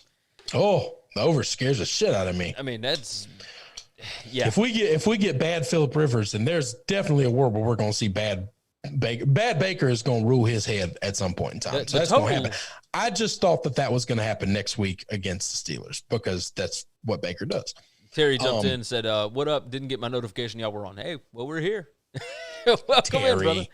Oh, the over scares the shit out of me. I mean, that's yeah. If we get bad Phillip Rivers, then there's definitely a world where we're going to see bad Baker. Bad Baker is going to rule his head at some point in time. So that's going to happen. I just thought that was going to happen next week against the Steelers because that's what Baker does. Terry jumped in and said, what up? Didn't get my notification y'all were on. Hey, well, we're here. Welcome Terry, in, brother.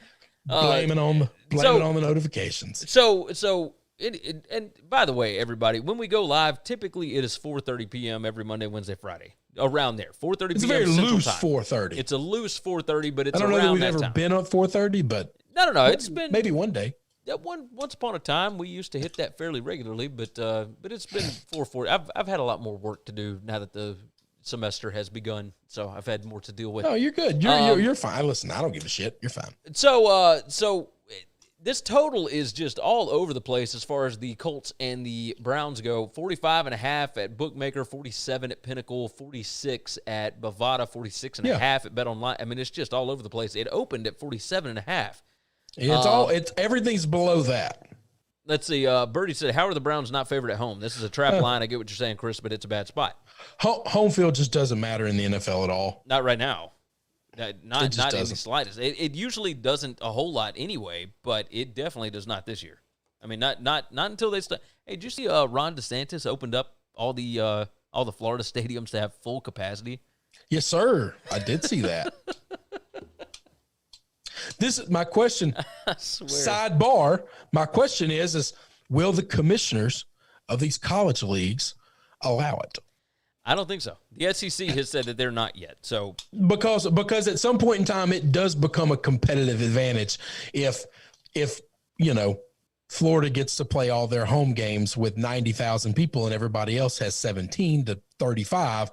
Blaming on the notifications. And by the way, everybody, when we go live, typically it is 4:30 p.m. every Monday, Wednesday, Friday. Around there. 4:30 p.m. It's a very Central loose time. 4:30. It's a loose 4:30, but it's I don't know around that we've that ever time. been up 4:30, but No. It's been maybe one day. Once upon a time, we used to hit that fairly regularly, but it's been 4:40. I've had a lot more work to do now that the semester has begun, so I've had more to deal with. No, you're good. You're fine. Listen, I don't give a shit. You're fine. So this total is just all over the place as far as the Colts and the Browns go. 45.5 at Bookmaker, 47 at Pinnacle, 46 at Bovada, 46.5 at BetOnline. I mean, it's just all over the place. It opened at 47.5. It's everything's below that. Let's see. Birdie said, "How are the Browns not favored at home?" This is a trap line. I get what you're saying, Chris, but it's a bad spot. Home field just doesn't matter in the NFL at all. Not right now. Not in the slightest. It usually doesn't a whole lot anyway, but it definitely does not this year. I mean, not until they start. Hey, did you see Ron DeSantis opened up all the Florida stadiums to have full capacity? Yes, sir. I did see that. This is my question. I swear. Sidebar. My question is will the commissioners of these college leagues allow it? I don't think so. The SEC has said that they're not yet. So because at some point in time it does become a competitive advantage if Florida gets to play all their home games with 90,000 people and everybody else has 17 to 35.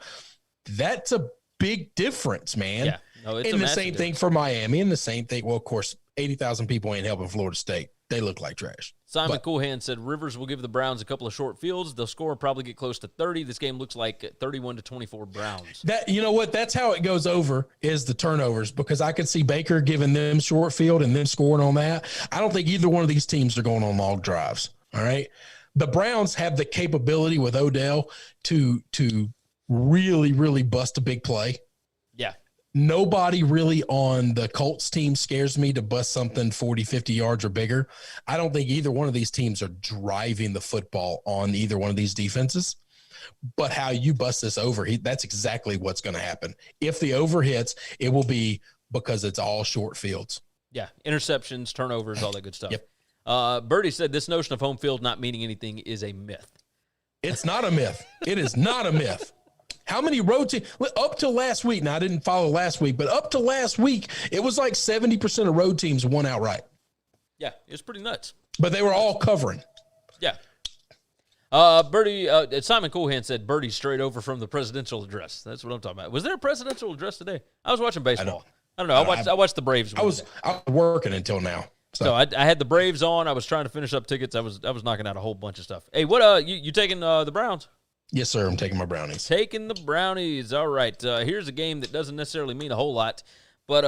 That's a big difference, man. Yeah. No, it's and the same thing for Miami, and the same thing. Well, of course, 80,000 people ain't helping Florida State. They look like trash. Simon Coolhand said Rivers will give the Browns a couple of short fields. They'll score probably get close to 30. This game looks like 31-24 Browns. That, you know what? That's how it goes over is the turnovers, because I could see Baker giving them short field and then scoring on that. I don't think either one of these teams are going on long drives. All right. The Browns have the capability with Odell to really, really bust a big play. Yeah. Nobody really on the Colts team scares me to bust something 40, 50 yards or bigger. I don't think either one of these teams are driving the football on either one of these defenses. But how you bust this over, that's exactly what's going to happen. If the over hits, it will be because it's all short fields. Yeah, interceptions, turnovers, all that good stuff. Yep. Birdie said this notion of home field not meaning anything is a myth. It's not a myth. It is not a myth. How many road teams up to last week? Now I didn't follow last week, but up to last week, it was like 70% of road teams won outright. Yeah, it was pretty nuts. But they were all covering. Yeah. Birdie, Simon Coolhand said Birdie straight over from the presidential address. That's what I'm talking about. Was there a presidential address today? I was watching baseball. I don't know. I watched the Braves. I was working until now. So I had the Braves on. I was trying to finish up tickets. I was knocking out a whole bunch of stuff. Hey, what you taking the Browns? Yes, sir. I'm taking my Brownies. Taking the Brownies. All right. Here's a game that doesn't necessarily mean a whole lot, but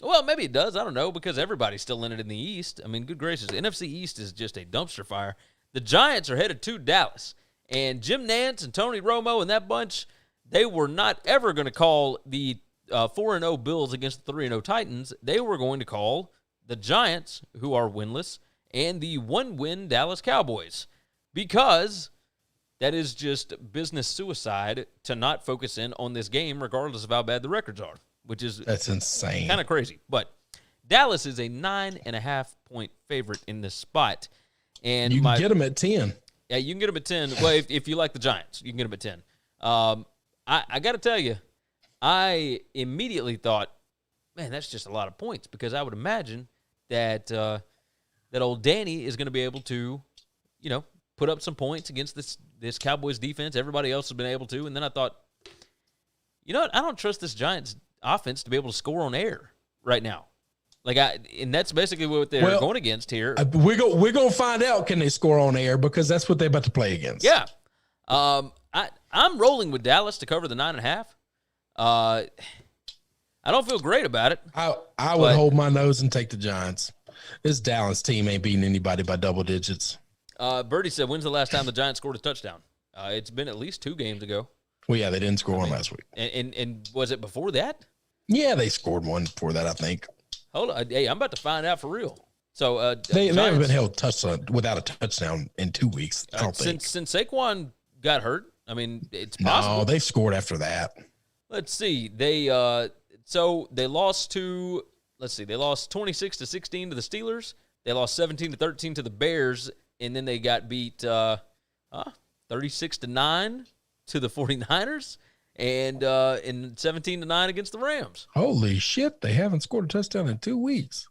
well, maybe it does. I don't know, because everybody's still in it in the East. I mean, good gracious, NFC East is just a dumpster fire. The Giants are headed to Dallas, and Jim Nantz and Tony Romo and that bunch, they were not ever going to call the 4-0 Bills against the 3-0 Titans. They were going to call the Giants, who are winless, and the 1-win Dallas Cowboys, because that is just business suicide to not focus in on this game, regardless of how bad the records are, that's insane. Kind of crazy. But Dallas is a 9.5-point favorite in this spot. And you can get them at 10. Yeah, you can get them at 10. Well, if you like the Giants, you can get them at 10. I got to tell you, I immediately thought, man, that's just a lot of points, because I would imagine that that old Danny is going to be able to, put up some points against this Cowboys defense. Everybody else has been able to. And then I thought, you know what? I don't trust this Giants offense to be able to score on air right now. And that's basically what they're going against here. We're going to find out, can they score on air, because that's what they're about to play against. Yeah. I'm rolling with Dallas to cover the 9.5. I don't feel great about it. I would hold my nose and take the Giants. This Dallas team ain't beating anybody by double digits. Birdie said, when's the last time the Giants scored a touchdown? It's been at least 2 games ago. Well, yeah, they didn't score one last week. And was it before that? Yeah, they scored one before that, I think. Hold on. Hey, I'm about to find out for real. So they haven't been held without a touchdown in 2 weeks, I don't think. Since Saquon got hurt, I mean, it's possible. No, they scored after that. Let's see. They lost to, they lost 26-16 to the Steelers. They lost 17-13 to the Bears, and then they got beat 36-9 to the 49ers, and 17-9 against the Rams. Holy shit, they haven't scored a touchdown in 2 weeks.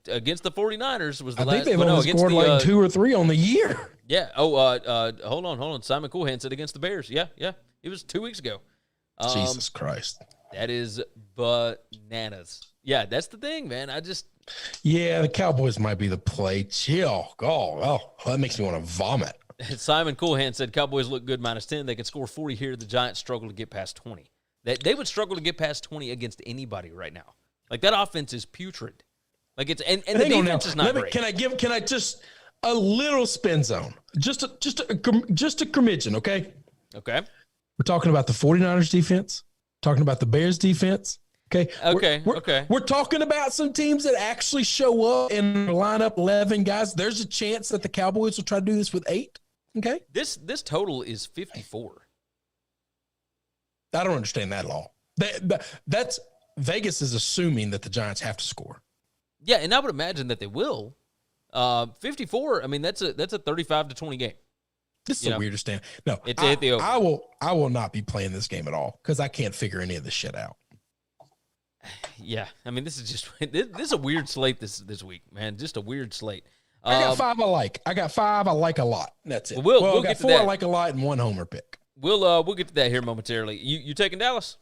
Against the 49ers was the last. I think they've only scored like 2 or 3 on the year. Yeah. Hold on. Simon Coolhand said against the Bears. Yeah. It was 2 weeks ago. Jesus Christ. That is bananas. Yeah, that's the thing, man. Yeah, the Cowboys might be the play. Chill. Oh, that makes me want to vomit. Simon Coolhand said Cowboys look good -10. They can score 40 here. The Giants struggle to get past 20. They would struggle to get past 20 against anybody right now. Like, that offense is putrid. Like, it's and the defense is not great. Can I just a little spin zone? Just a curmudgeon, okay? Okay. We're talking about the 49ers defense, talking about the Bears defense. Okay. We're talking about some teams that actually show up and line up 11 guys. There's a chance that the Cowboys will try to do this with 8. Okay. This total is 54. I don't understand that at all. That's Vegas is assuming that the Giants have to score. Yeah, and I would imagine that they will. 54. I mean, that's a 35-20 game. This is the weirdest thing. No, it's at the over. I will not be playing this game at all because I can't figure any of this shit out. Yeah, I mean, this is a weird slate this week, man. Just a weird slate. I got 5 I like. I got 5 I like a lot. That's it. We'll I got get to 4 that. I like a lot and 1 homer pick. We'll get to that here momentarily. You taking Dallas?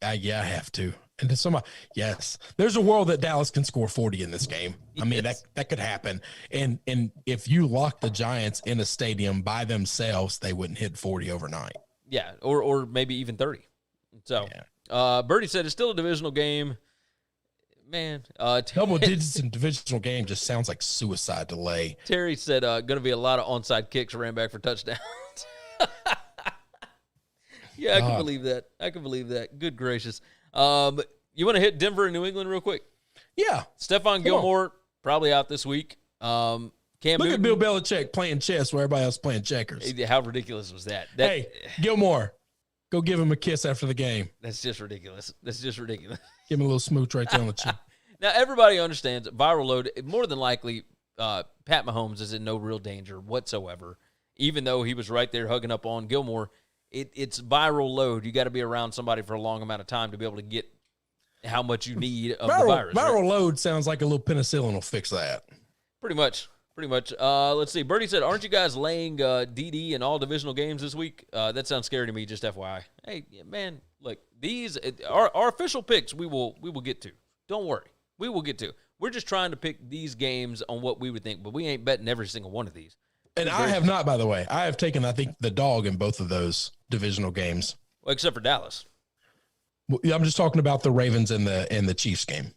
Yeah, I have to. And to somebody, yes, there's a world that Dallas can score 40 in this game. I mean, that could happen. And if you lock the Giants in a stadium by themselves, they wouldn't hit 40 overnight. Yeah, or maybe even 30. So, Birdie said it's still a divisional game. Man, double digits in divisional game just sounds like suicide delay. Terry said going to be a lot of onside kicks ran back for touchdowns. Yeah, I can believe that. Good gracious. You want to hit Denver and New England real quick? Yeah. Stephon Gilmore probably out this week. Look at Bill Belichick playing chess where everybody else is playing checkers. How ridiculous was that? Hey, Gilmore, go give him a kiss after the game. That's just ridiculous. Give him a little smooch right there on the chin. Now, everybody understands viral load. More than likely, Pat Mahomes is in no real danger whatsoever, even though he was right there hugging up on Gilmore. It's viral load. You got to be around somebody for a long amount of time to be able to get how much you need of the virus. Viral load sounds like a little penicillin will fix that. Pretty much. Let's see. Birdie said, aren't you guys laying DD in all divisional games this week? That sounds scary to me, just FYI. Hey, man, look, these our official picks we will get to. Don't worry. We will get to. We're just trying to pick these games on what we would think, but we ain't betting every single one of these. And I have not, by the way. I have taken, I think, the dog in both of those divisional games. Well, except for Dallas. I'm just talking about the Ravens and the Chiefs game.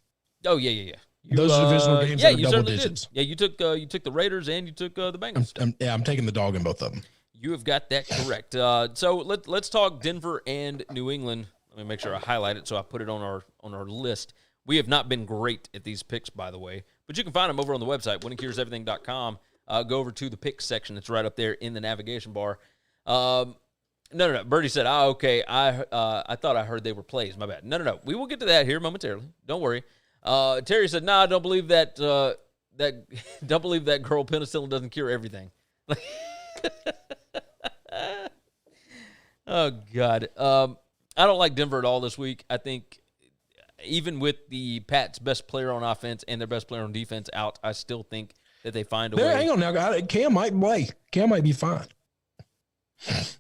Oh, yeah. Those divisional games are double digits. Did. Yeah, you took the Raiders and you took the Bengals. I'm taking the dog in both of them. You have got that correct. So let's talk Denver and New England. Let me make sure I highlight it so I put it on our list. We have not been great at these picks, by the way, but you can find them over on the website, winningcureseverything.com. Go over to the picks section. It's right up there in the navigation bar. No. Birdie said, okay. I thought I heard they were plays. My bad. No. We will get to that here momentarily. Don't worry. Terry said, I don't believe that don't believe that girl penicillin doesn't cure everything. Oh, God. I don't like Denver at all this week. I think even with the Pats' best player on offense and their best player on defense out, I still think that they find a way. Hang on now. Cam might play. Cam might be fine.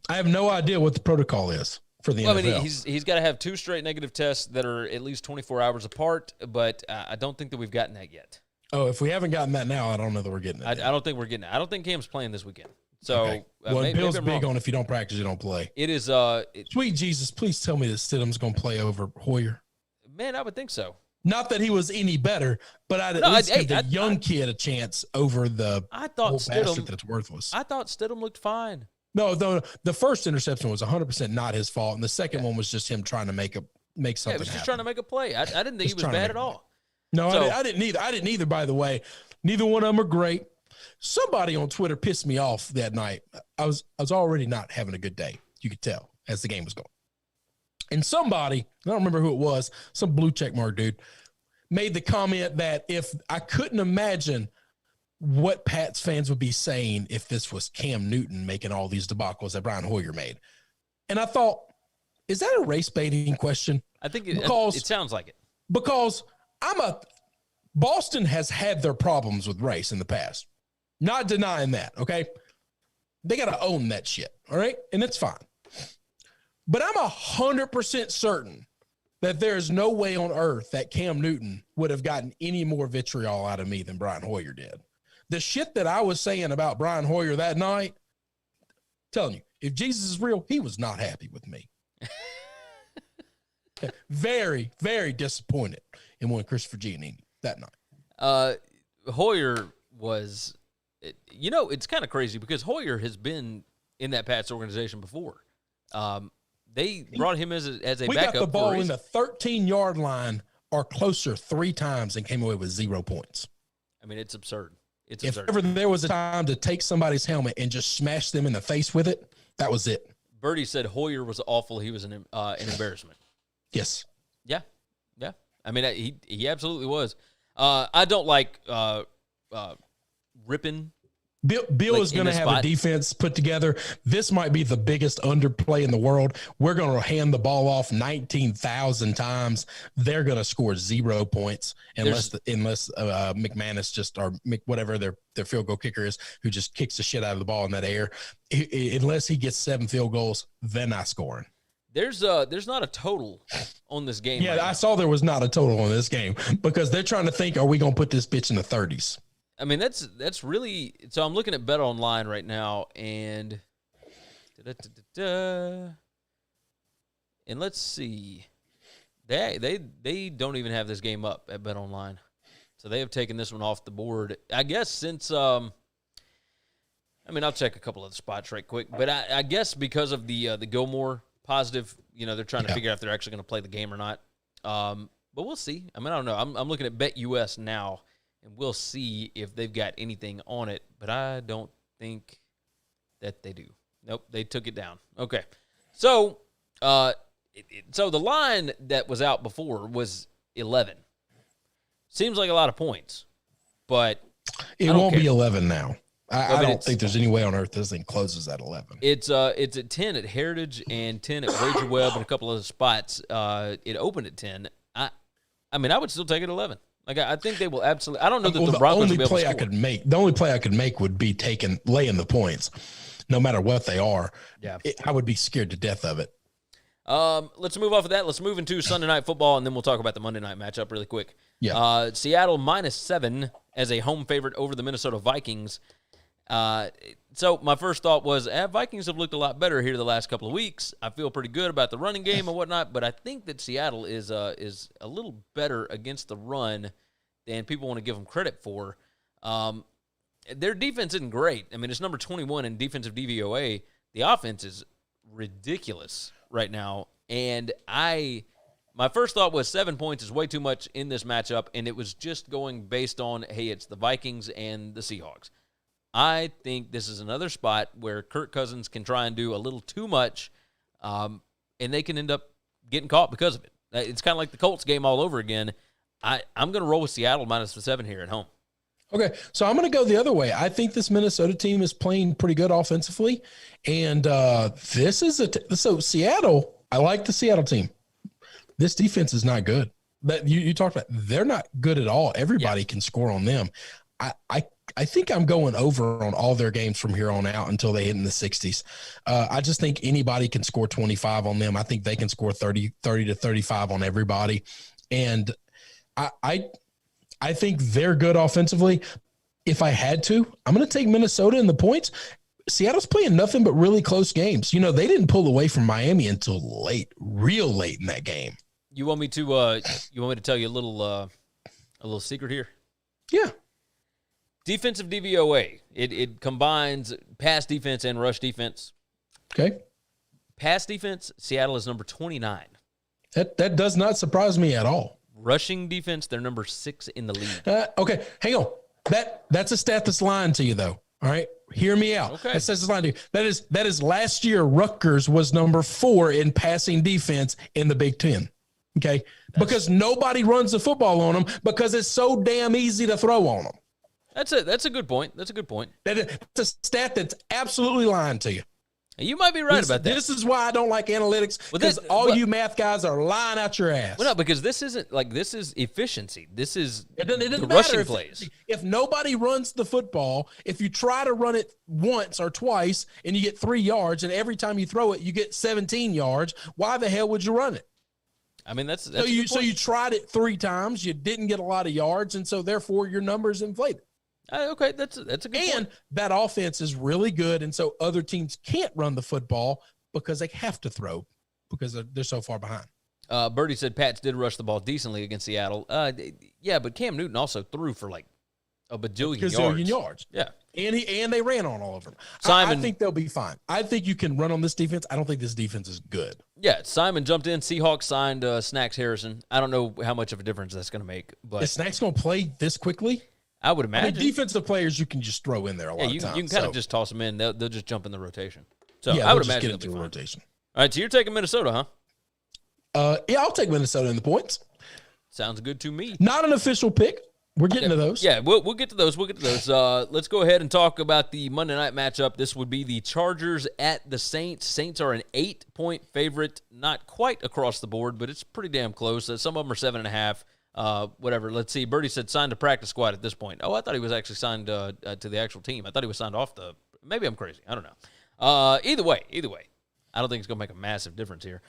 I have no idea what the protocol is for the NFL. I mean, he's got to have 2 straight negative tests that are at least 24 hours apart, but I don't think that we've gotten that yet. Oh, if we haven't gotten that now, I don't know that we're getting it. I don't think we're getting it. I don't think Cam's playing this weekend. So, okay. Well, Bill's big on if you don't practice, you don't play. It is. Sweet Jesus, please tell me that Stidham's going to play over Hoyer. Man, I would think so. Not that he was any better, but I'd at least give the young kid a chance over the old bastard that's worthless. I thought Stidham looked fine. No, the first interception was 100% not his fault, and the second one was just him trying to make something happen. He was just trying to make a play. I didn't think he was bad at all. No, I didn't either. I didn't either, by the way. Neither one of them are great. Somebody on Twitter pissed me off that night. I was already not having a good day. You could tell as the game was going. And somebody, I don't remember who it was, some blue check mark dude, made the comment that if I couldn't imagine what Pats fans would be saying if this was Cam Newton making all these debacles that Brian Hoyer made. And I thought, is that a race baiting question? I think it sounds like it. Because Boston has had their problems with race in the past. Not denying that, okay? They got to own that shit, all right? And it's fine. But I'm 100% certain that there is no way on earth that Cam Newton would have gotten any more vitriol out of me than Brian Hoyer did. The shit that I was saying about Brian Hoyer that night, telling you, if Jesus is real, he was not happy with me. Very, very disappointed in one Christopher Giannini that night. Hoyer was, it's kind of crazy because Hoyer has been in that Pats organization before. They brought him as a backup. We got the ball in the 13-yard line or closer 3 times and came away with 0 points. I mean, it's absurd. It's if absurd. ever there was a time to take somebody's helmet and just smash them in the face with it, that was it. Birdie said Hoyer was awful. He was an embarrassment. Yes. Yeah. Yeah. I mean, he absolutely was. I don't like ripping. Bill is going to have a defense put together. This might be the biggest underplay in the world. We're going to hand the ball off 19,000 times. They're going to score 0 points unless McManus or whatever their field goal kicker is, who just kicks the shit out of the ball in that air. Unless he gets 7 field goals, they're not scoring. There's not a total on this game. Yeah, right I now. saw there was not a total on this game because they're trying to think, are we going to put this bitch in the 30s? I mean, that's really – so I'm looking at Bet Online right now, and let's see. They don't even have this game up at Bet Online. So they have taken this one off the board. I guess since I'll check a couple of the spots right quick, but I guess because of the Gilmore positive, they're trying to figure out if they're actually going to play the game or not. But we'll see. I mean, I don't know. I'm looking at BetUS now. And we'll see if they've got anything on it, but I don't think that they do. Nope, they took it down. Okay, so so the line that was out before was 11. Seems like a lot of points, but it won't be 11 now. I don't think there's any way on earth this thing closes at 11. It's at 10 at Heritage and 10 at Wager Web and a couple other spots. It opened at 10. I would still take it at 11. Like, I think they will absolutely. I don't know that the Broncos will be able to score. The only play I could make would be laying the points, no matter what they are. Yeah, I would be scared to death of it. Let's move off of that. Let's move into Sunday Night Football, and then we'll talk about the Monday night matchup really quick. Yeah. Seattle -7 as a home favorite over the Minnesota Vikings. So my first thought was, Vikings have looked a lot better here the last couple of weeks. I feel pretty good about the running game and whatnot, but I think that Seattle is a little better against the run than people want to give them credit for. Their defense isn't great. I mean, it's number 21 in defensive DVOA. The offense is ridiculous right now, and my first thought was 7 points is way too much in this matchup, and it was just going based on, hey, it's the Vikings and the Seahawks. I think this is another spot where Kirk Cousins can try and do a little too much, and they can end up getting caught because of it. It's kind of like the Colts game all over again. I'm going to roll with Seattle -7 here at home. Okay, so I'm going to go the other way. I think this Minnesota team is playing pretty good offensively, and this is so Seattle. I like the Seattle team. This defense is not good. But you talked about, they're not good at all. Everybody can score on them. I think I'm going over on all their games from here on out until they hit in the 60s. I just think anybody can score 25 on them. I think they can score 30 to 35 on everybody. And I think they're good offensively. If I had to, I'm going to take Minnesota in the points. Seattle's playing nothing but really close games. They didn't pull away from Miami until late, real late in that game. You want me to tell you a little secret here? Yeah. Defensive DVOA. It combines pass defense and rush defense. Okay. Pass defense, Seattle is number 29. That does not surprise me at all. Rushing defense, they're number 6 in the league. Okay, hang on. That's a stat that's lying to you, though. All right, hear me out. Okay. That says it's lying to you. That is last year. Rutgers was number 4 in passing defense in the Big Ten. Okay, because nobody runs the football on them because it's so damn easy to throw on them. That's a good point. That's a good point. That's a stat that's absolutely lying to you. You might be right about that. This is why I don't like analytics, because you math guys are lying out your ass. Well, no, because this isn't like, this is efficiency. This is it doesn't the matter rushing if, plays. If nobody runs the football, if you try to run it once or twice and you get 3 yards, and every time you throw it, you get 17 yards, why the hell would you run it? I mean, that's so you tried it 3 times, you didn't get a lot of yards, and so therefore your numbers inflated. Okay, that's a good point. And that offense is really good, and so other teams can't run the football because they have to throw because they're so far behind. Birdie said Pats did rush the ball decently against Seattle. Yeah, but Cam Newton also threw for like a bajillion yards. Yeah. And they ran on all of them. Simon, I think they'll be fine. I think you can run on this defense. I don't think this defense is good. Yeah, Simon jumped in. Seahawks signed Snacks Harrison. I don't know how much of a difference that's going to make. But is Snacks going to play this quickly? I would imagine. Defensive players you can just throw in there a lot of times. You can kind of just toss them in. They'll just jump in the rotation. So yeah, I would imagine get into the rotation. All right, so you're taking Minnesota, huh? Yeah, I'll take Minnesota in the points. Sounds good to me. Not an official pick. We're getting to those. Yeah, we'll get to those. Let's go ahead and talk about the Monday night matchup. This would be the Chargers at the Saints. Saints are an 8-point favorite, not quite across the board, but it's pretty damn close. Some of them are 7.5. Whatever. Let's see. Birdie said signed to practice squad at this point. Oh, I thought he was actually signed to the actual team. I thought he was signed off the. Maybe I'm crazy. I don't know. Either way, I don't think it's going to make a massive difference here.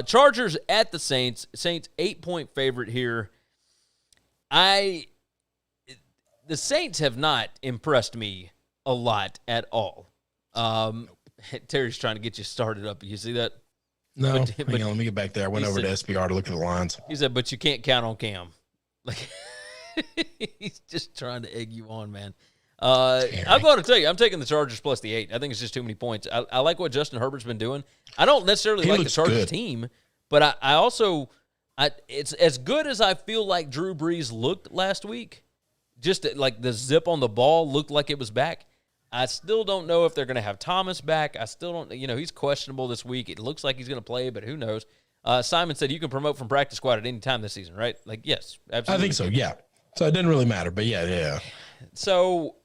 Chargers at the Saints. Saints 8-point favorite here. The Saints have not impressed me a lot at all. Terry's trying to get you started up. You see that? No, hang on, let me get back there. I went over to SBR to look at the lines. He said, but you can't count on Cam. Like, he's just trying to egg you on, man. I'm going to tell you, I'm taking the Chargers plus the 8. I think it's just too many points. I like what Justin Herbert's been doing. I don't necessarily like the Chargers team, but I also it's as good as I feel like Drew Brees looked last week. Just like the zip on the ball looked like it was back. I still don't know if they're going to have Thomas back. I still don't, he's questionable this week. It looks like he's going to play, but who knows? Simon said you can promote from practice squad at any time this season, right? Like, yes, absolutely. I think so, yeah. So it didn't really matter, but yeah. So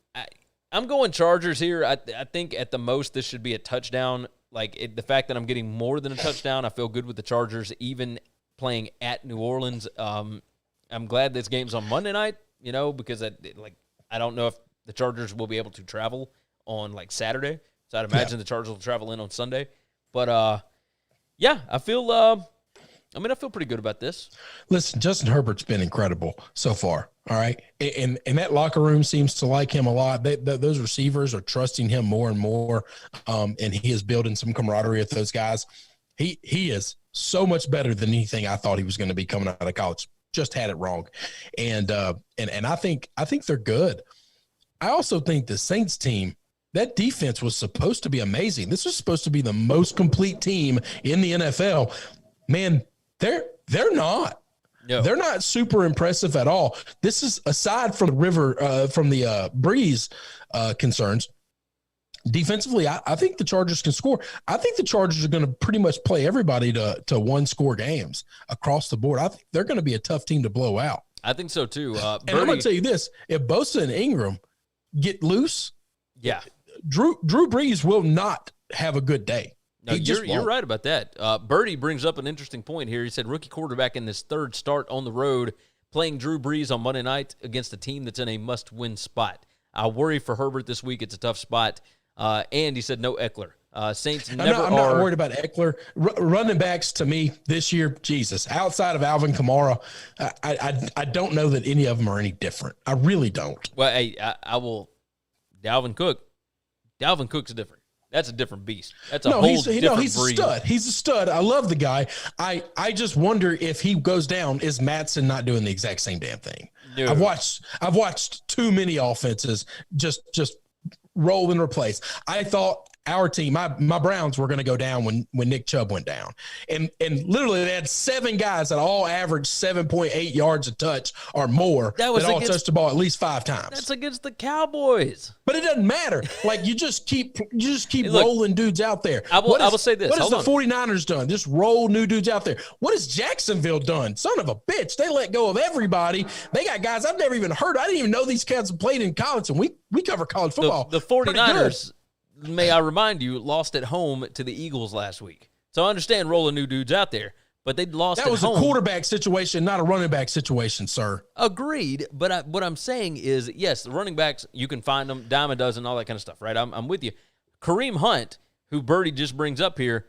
I'm going Chargers here. I think at the most this should be a touchdown. Like, the fact that I'm getting more than a touchdown, I feel good with the Chargers, even playing at New Orleans. I'm glad this game's on Monday night. Because I don't know if the Chargers will be able to travel on like Saturday, so I'd imagine the Chargers will travel in on Sunday. But I feel pretty good about this. Listen, Justin Herbert's been incredible so far. All right, and that locker room seems to like him a lot. Those receivers are trusting him more and more, and he is building some camaraderie with those guys. He is so much better than anything I thought he was going to be coming out of college. Just had it wrong. And I think they're good. I also think the Saints team, that defense was supposed to be amazing. This was supposed to be the most complete team in the NFL. Man, they're not. No. They're not super impressive at all. This is aside from the Breeze concerns. Defensively, I think the Chargers can score. I think the Chargers are going to pretty much play everybody to one-score games across the board. I think they're going to be a tough team to blow out. I think so, too. And I'm going to tell you this. If Bosa and Ingram get loose, Drew Brees will not have a good day. No, you're right about that. Birdie brings up an interesting point here. He said rookie quarterback in this third start on the road, playing Drew Brees on Monday night against a team that's in a must-win spot. I worry for Herbert this week. It's a tough spot. And he said no Eckler. Saints I'm not worried about Eckler. Running backs to me this year, Jesus, outside of Alvin Kamara, I don't know that any of them are any different. I really don't. Well, hey, I will. Dalvin Cook's different. That's a different beast. That's a whole different he's breed. A stud. He's a stud. I love the guy. I just wonder if he goes down, is Mattson not doing the exact same damn thing? No. I've watched too many offenses just roll and replace. I thought our team, my Browns were going to go down when Nick Chubb went down. And literally they had 7 guys that all averaged 7.8 yards a touch or more that all touched the ball at least 5 times. That's against the Cowboys. But it doesn't matter. Like you just keep rolling dudes out there. I will say this. What has the 49ers done? Just roll new dudes out there. What has Jacksonville done? Son of a bitch. They let go of everybody. They got guys I've never even heard. I didn't even know these cats played in college, and we cover college football. The 49ers may I remind you, lost at home to the Eagles last week. So I understand rolling new dudes out there, but they lost at home. That was a quarterback situation, not a running back situation, sir. Agreed, but what I'm saying is, yes, the running backs, you can find them, dime a dozen, all that kind of stuff, right? I'm with you. Kareem Hunt, who Birdie just brings up here,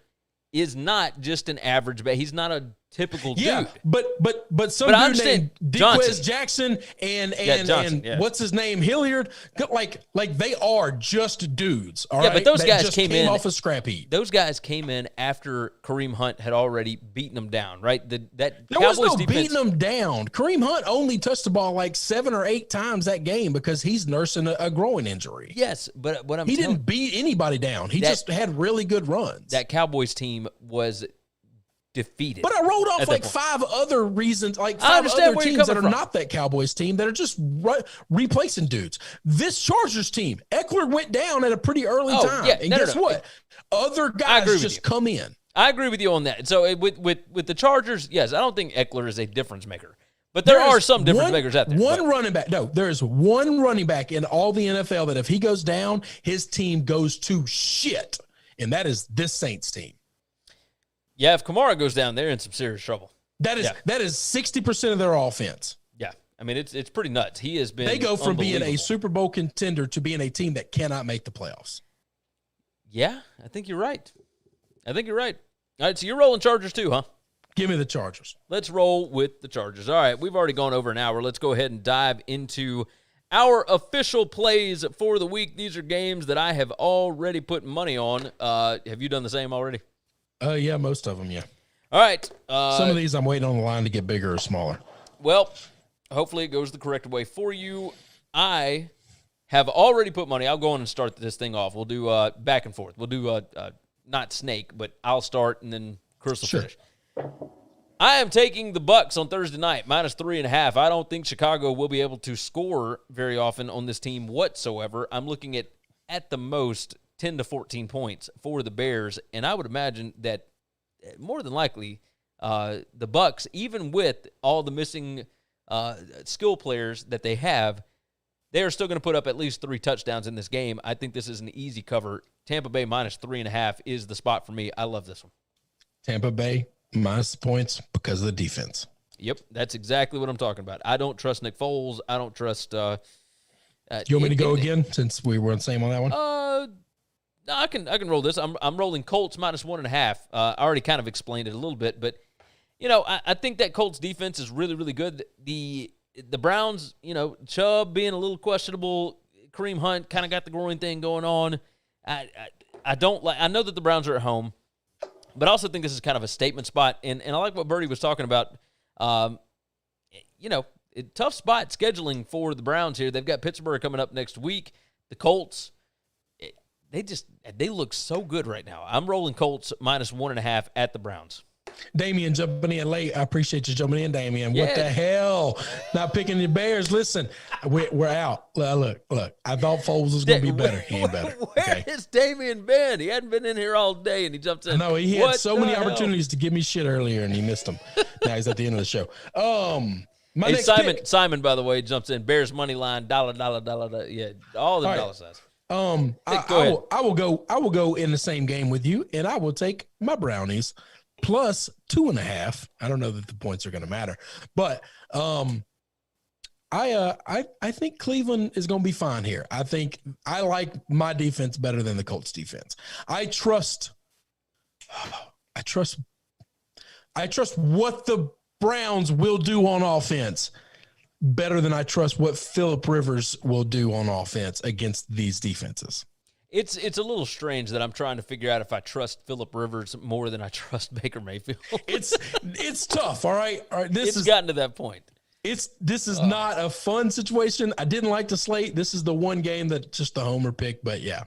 is not just an average back. He's not a typical dude. But some dude named DeQuez Jackson and what's his name, Hilliard, like they are just dudes. All right, but those guys just came in off a scrap heap. Those guys came in after Kareem Hunt had already beaten them down, right? There was no beating them down. Kareem Hunt only touched the ball like 7 or 8 times that game because he's nursing a groin injury. Yes, but what he didn't beat anybody down. He just had really good runs. That Cowboys team was defeated. But I wrote off like 5 other reasons, like 5 other teams that are not that Cowboys team that are just replacing dudes. This Chargers team, Eckler went down at a pretty early time. Yeah, and guess what? Other guys just come in. I agree with you on that. So with the Chargers, yes, I don't think Eckler is a difference maker. But there are some difference makers out there. Running back. No, there's one running back in all the NFL that if he goes down, his team goes to shit. And that is this Saints team. Yeah, if Kamara goes down, they're in some serious trouble. That is 60% of their offense. Yeah, I mean it's pretty nuts. He has been. They go from being a Super Bowl contender to being a team that cannot make the playoffs. Yeah, I think you're right. All right, so you're rolling Chargers too, huh? Give me the Chargers. Let's roll with the Chargers. All right, we've already gone over an hour. Let's go ahead and dive into our official plays for the week. These are games that I have already put money on. Have you done the same already? Yeah, most of them, yeah. All right. Some of these I'm waiting on the line to get bigger or smaller. Well, hopefully it goes the correct way for you. I have already put money. I'll go on and start this thing off. We'll do back and forth. We'll do not snake, but I'll start and then Chris will finish. I am taking the Bucks on Thursday night, -3.5. I don't think Chicago will be able to score very often on this team whatsoever. I'm looking at the most 10 to 14 points for the Bears, and I would imagine that more than likely the Bucks, even with all the missing skill players that they have, they are still going to put up at least 3 touchdowns in this game. I think this is an easy cover. Tampa Bay -3.5 is the spot for me. I love this one. Tampa Bay minus the points because of the defense. Yep, that's exactly what I'm talking about. I don't trust Nick Foles. I don't trust you want me to go again since we were the same on that one? No, I can roll this. I'm rolling Colts -1.5. I already kind of explained it a little bit, but I think that Colts defense is really, really good. The Browns, Chubb being a little questionable, Kareem Hunt kind of got the groin thing going on. I don't like. I know that the Browns are at home, but I also think this is kind of a statement spot. And I like what Birdie was talking about. Tough spot scheduling for the Browns here. They've got Pittsburgh coming up next week. The Colts. They look so good right now. I'm rolling Colts -1.5 at the Browns. Damian jumping in late. I appreciate you jumping in, Damian. Yeah. What the hell? Not picking the Bears. Listen, we're out. Look. I thought Foles was going to be better. He ain't better. Where has Damian been? He hadn't been in here all day, and he jumps in. No, he had so many opportunities to give me shit earlier, and he missed them. Now he's at the end of the show. Simon, by the way, jumps in. Bears money line, dollar. Yeah, all the dollar signs. I will go in the same game with you, and I will take my Brownies +2.5. I don't know that the points are going to matter, but I think Cleveland is going to be fine here. I like my defense better than the Colts defense. I trust what the Browns will do on offense better than I trust what Phillip Rivers will do on offense against these defenses. It's a little strange that I'm trying to figure out if I trust Phillip Rivers more than I trust Baker Mayfield. It's tough. All right. This has gotten to that point. This is not a fun situation. I didn't like the slate. This is the one game that just the homer pick, but yeah.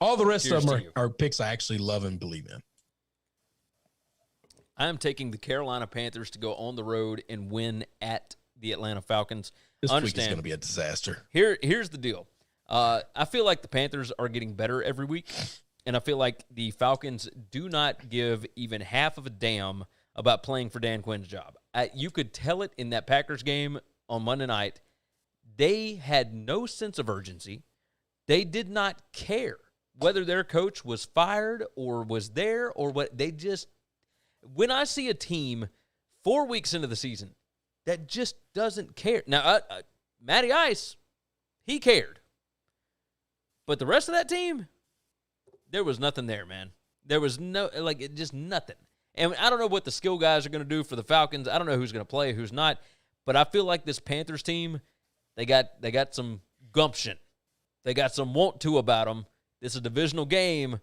All the rest of them are picks I actually love and believe in. I am taking the Carolina Panthers to go on the road and win at the Atlanta Falcons. This week is going to be a disaster. Here's the deal. I feel like the Panthers are getting better every week, and I feel like the Falcons do not give even half of a damn about playing for Dan Quinn's job. You could tell it in that Packers game on Monday night. They had no sense of urgency. They did not care. whether their coach was fired or was there or what, they just – when I see a team 4 weeks into the season that just doesn't care. Now, Matty Ice, he cared. But the rest of that team, there was nothing there, man. There was just nothing. And I don't know what the skill guys are going to do for the Falcons. I don't know who's going to play, who's not. But I feel like this Panthers team, they got some gumption. They got some want to about them. This is a divisional game.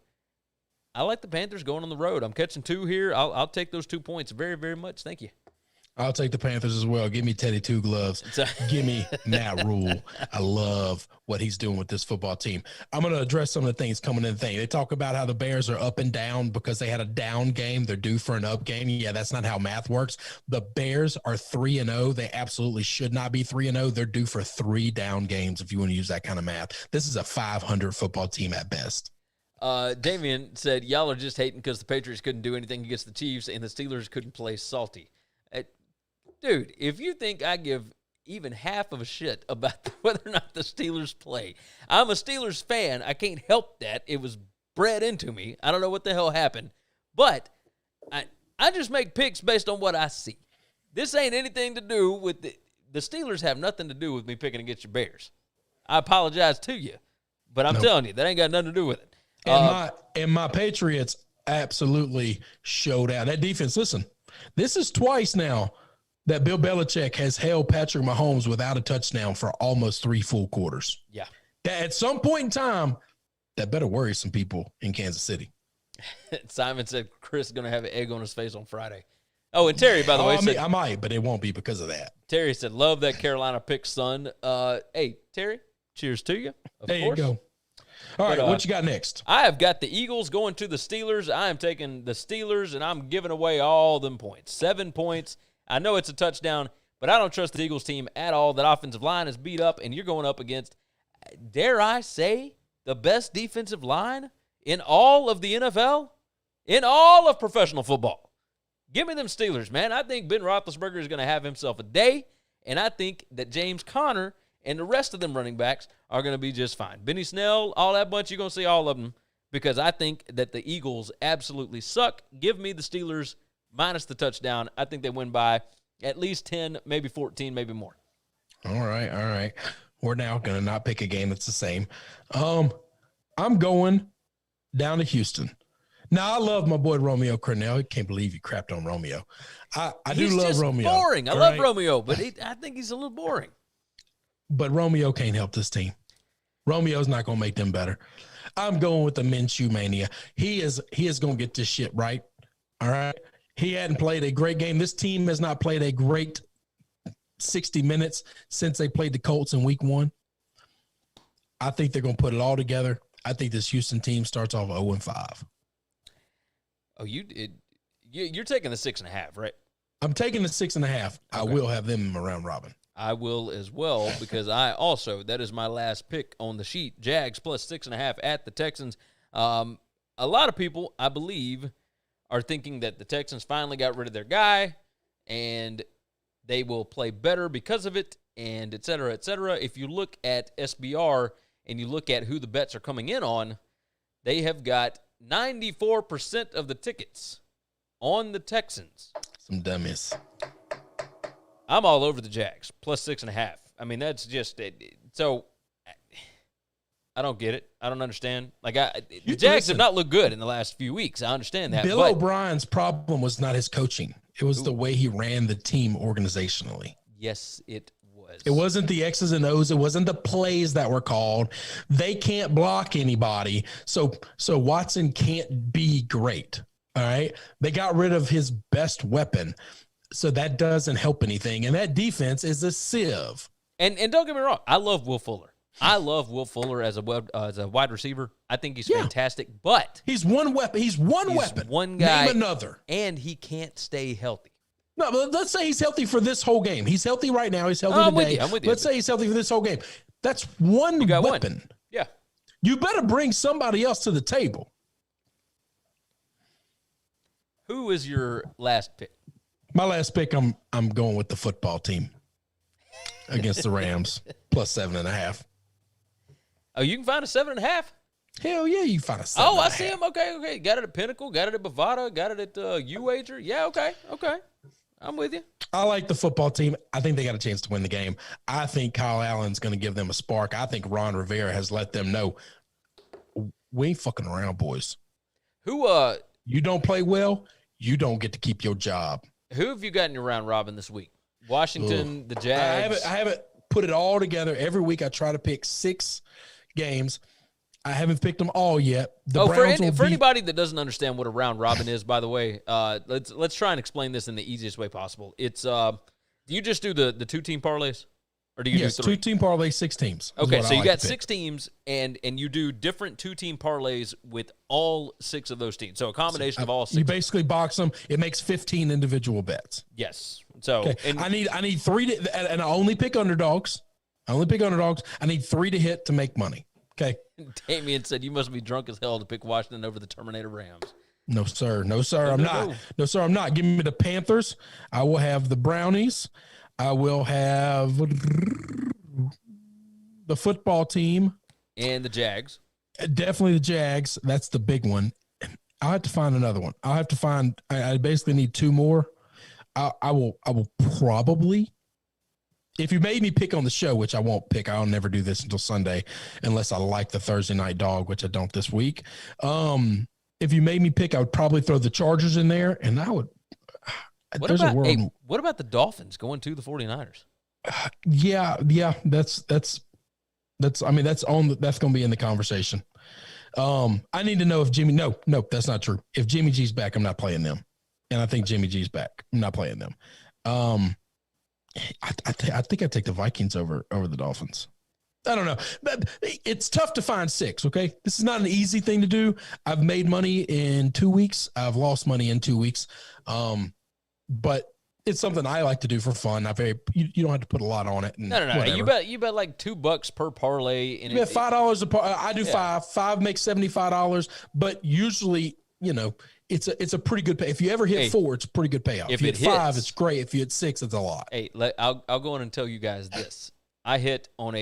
I like the Panthers going on the road. I'm catching 2 here. I'll take those 2 points very, very much. Thank you. I'll take the Panthers as well. Give me Teddy Two Gloves. Give me Matt Rule. I love what he's doing with this football team. I'm going to address some of the things coming in the thing. They talk about how the Bears are up and down because they had a down game. They're due for an up game. Yeah, that's not how math works. The Bears are 3-0. They absolutely should not be 3-0. They're due for 3 down games if you want to use that kind of math. This is a 500 football team at best. Damian said, y'all are just hating because the Patriots couldn't do anything against the Chiefs and the Steelers couldn't play salty. Dude, if you think I give even half of a shit about whether or not the Steelers play, I'm a Steelers fan. I can't help that. It was bred into me. I don't know what the hell happened. But I just make picks based on what I see. This ain't anything to do with the Steelers have nothing to do with me picking against your Bears. I apologize to you, but I'm telling you, that ain't got nothing to do with it. And my Patriots absolutely showed out. That defense, listen, this is twice now that Bill Belichick has held Patrick Mahomes without a touchdown for almost 3 full quarters. Yeah. At some point in time, that better worry some people in Kansas City. Simon said Chris is going to have an egg on his face on Friday. Oh, and Terry, by the way, said, I might, but it won't be because of that. Terry said, love that Carolina pick, son. Hey, Terry, cheers to you. There you go. All right, what you got next? I have got the Eagles going to the Steelers. I am taking the Steelers, and I'm giving away all them points. 7 points. I know it's a touchdown, but I don't trust the Eagles team at all. That offensive line is beat up, and you're going up against, dare I say, the best defensive line in all of the NFL, in all of professional football. Give me them Steelers, man. I think Ben Roethlisberger is going to have himself a day, and I think that James Conner and the rest of them running backs are going to be just fine. Benny Snell, all that bunch, you're going to see all of them because I think that the Eagles absolutely suck. Give me the Steelers minus the touchdown. I think they win by at least 10, maybe 14, maybe more. All right. We're now going to not pick a game that's the same. I'm going down to Houston. Now, I love my boy Romeo Crennel. I can't believe you crapped on Romeo. I do love Romeo. He's boring. I love Romeo, but I think he's a little boring. But Romeo can't help this team. Romeo's not going to make them better. I'm going with the Minshew mania. He is going to get this shit right. All right. He hadn't played a great game. This team has not played a great 60 minutes since they played the Colts in week 1. I think they're going to put it all together. I think this Houston team starts off 0-5. Oh, you're taking the 6.5, right? I'm taking the 6.5. Okay. I will have them in round robin. I will as well because that is my last pick on the sheet. Jags plus 6.5 at the Texans. A lot of people, I believe, are thinking that the Texans finally got rid of their guy and they will play better because of it and et cetera, et cetera. If you look at SBR and you look at who the bets are coming in on, they have got 94% of the tickets on the Texans. Some dummies. I'm all over the Jags, plus 6.5. I mean, that's just it. So I don't get it. I don't understand. The Jags have not looked good in the last few weeks. I understand that. Bill O'Brien's problem was not his coaching. It was the way he ran the team organizationally. Yes, it was. It wasn't the X's and O's. It wasn't the plays that were called. They can't block anybody. So Watson can't be great. All right. They got rid of his best weapon. So that doesn't help anything. And that defense is a sieve. And don't get me wrong. I love Will Fuller. I love Will Fuller as a wide receiver. I think he's fantastic, but he's one weapon. He's one weapon. One guy. Name another. And he can't stay healthy. No, but let's say he's healthy for this whole game. He's healthy right now. He's healthy today. I'm with you. Let's say he's healthy for this whole game. That's one weapon. One. Yeah. You better bring somebody else to the table. Who is your last pick? My last pick, I'm going with the football team against the Rams, plus 7.5. Oh, you can find a 7.5? Hell yeah, you find a 7. Oh, I see him. Okay. Got it at Pinnacle. Got it at Bovada. Got it at U-Wager. Yeah, okay. I'm with you. I like the football team. I think they got a chance to win the game. I think Kyle Allen's going to give them a spark. I think Ron Rivera has let them know we ain't fucking around, boys. You don't play well, you don't get to keep your job. Who have you got in your round robin this week? Washington, the Jags. I haven't put it all together. Every week I try to pick 6 games. I haven't picked them all yet. For anybody that doesn't understand what a round robin is, by the way, let's try and explain this in the easiest way possible. It's do you just do the 2-team parlays, or do you do 3? 2-team parlay, 6 teams. Okay, so you got 6 teams, and you do different 2-team parlays with all 6 of those teams. So a combination of all 6. You basically box them. It makes 15 individual bets. Yes. So and I need 3 and I only pick underdogs. I need 3 to hit to make money. Okay. Damian said, you must be drunk as hell to pick Washington over the Terminator Rams. No, sir. I'm not. No, sir, I'm not. Give me the Panthers. I will have the Brownies. I will have the football team. And the Jags. Definitely the Jags. That's the big one. I'll have to find another one. I basically need 2 more. I will probably, if you made me pick on the show, which I won't pick, I'll never do this until Sunday unless I like the Thursday night dog, which I don't this week. If you made me pick, I would probably throw the Chargers in there, and I would. What about the Dolphins going to the 49ers? Yeah, that's going to be in the conversation. I need to know if Jimmy. No, that's not true. If Jimmy G's back, I'm not playing them, and I think Jimmy G's back. I'm not playing them. I think I take the Vikings over the Dolphins. I don't know. But it's tough to find 6, okay? This is not an easy thing to do. I've made money in 2 weeks. I've lost money in 2 weeks. But it's something I like to do for fun. You don't have to put a lot on it. And no. whatever. You bet like $2 per parlay. And you bet $5 a parlay. I do 5. 5 makes $75. But usually, it's a pretty good pay. If you ever hit 4, it's a pretty good payout. If you hit 5, it's great. If you hit 6, it's a lot. Hey, I'll go in and tell you guys this. I hit on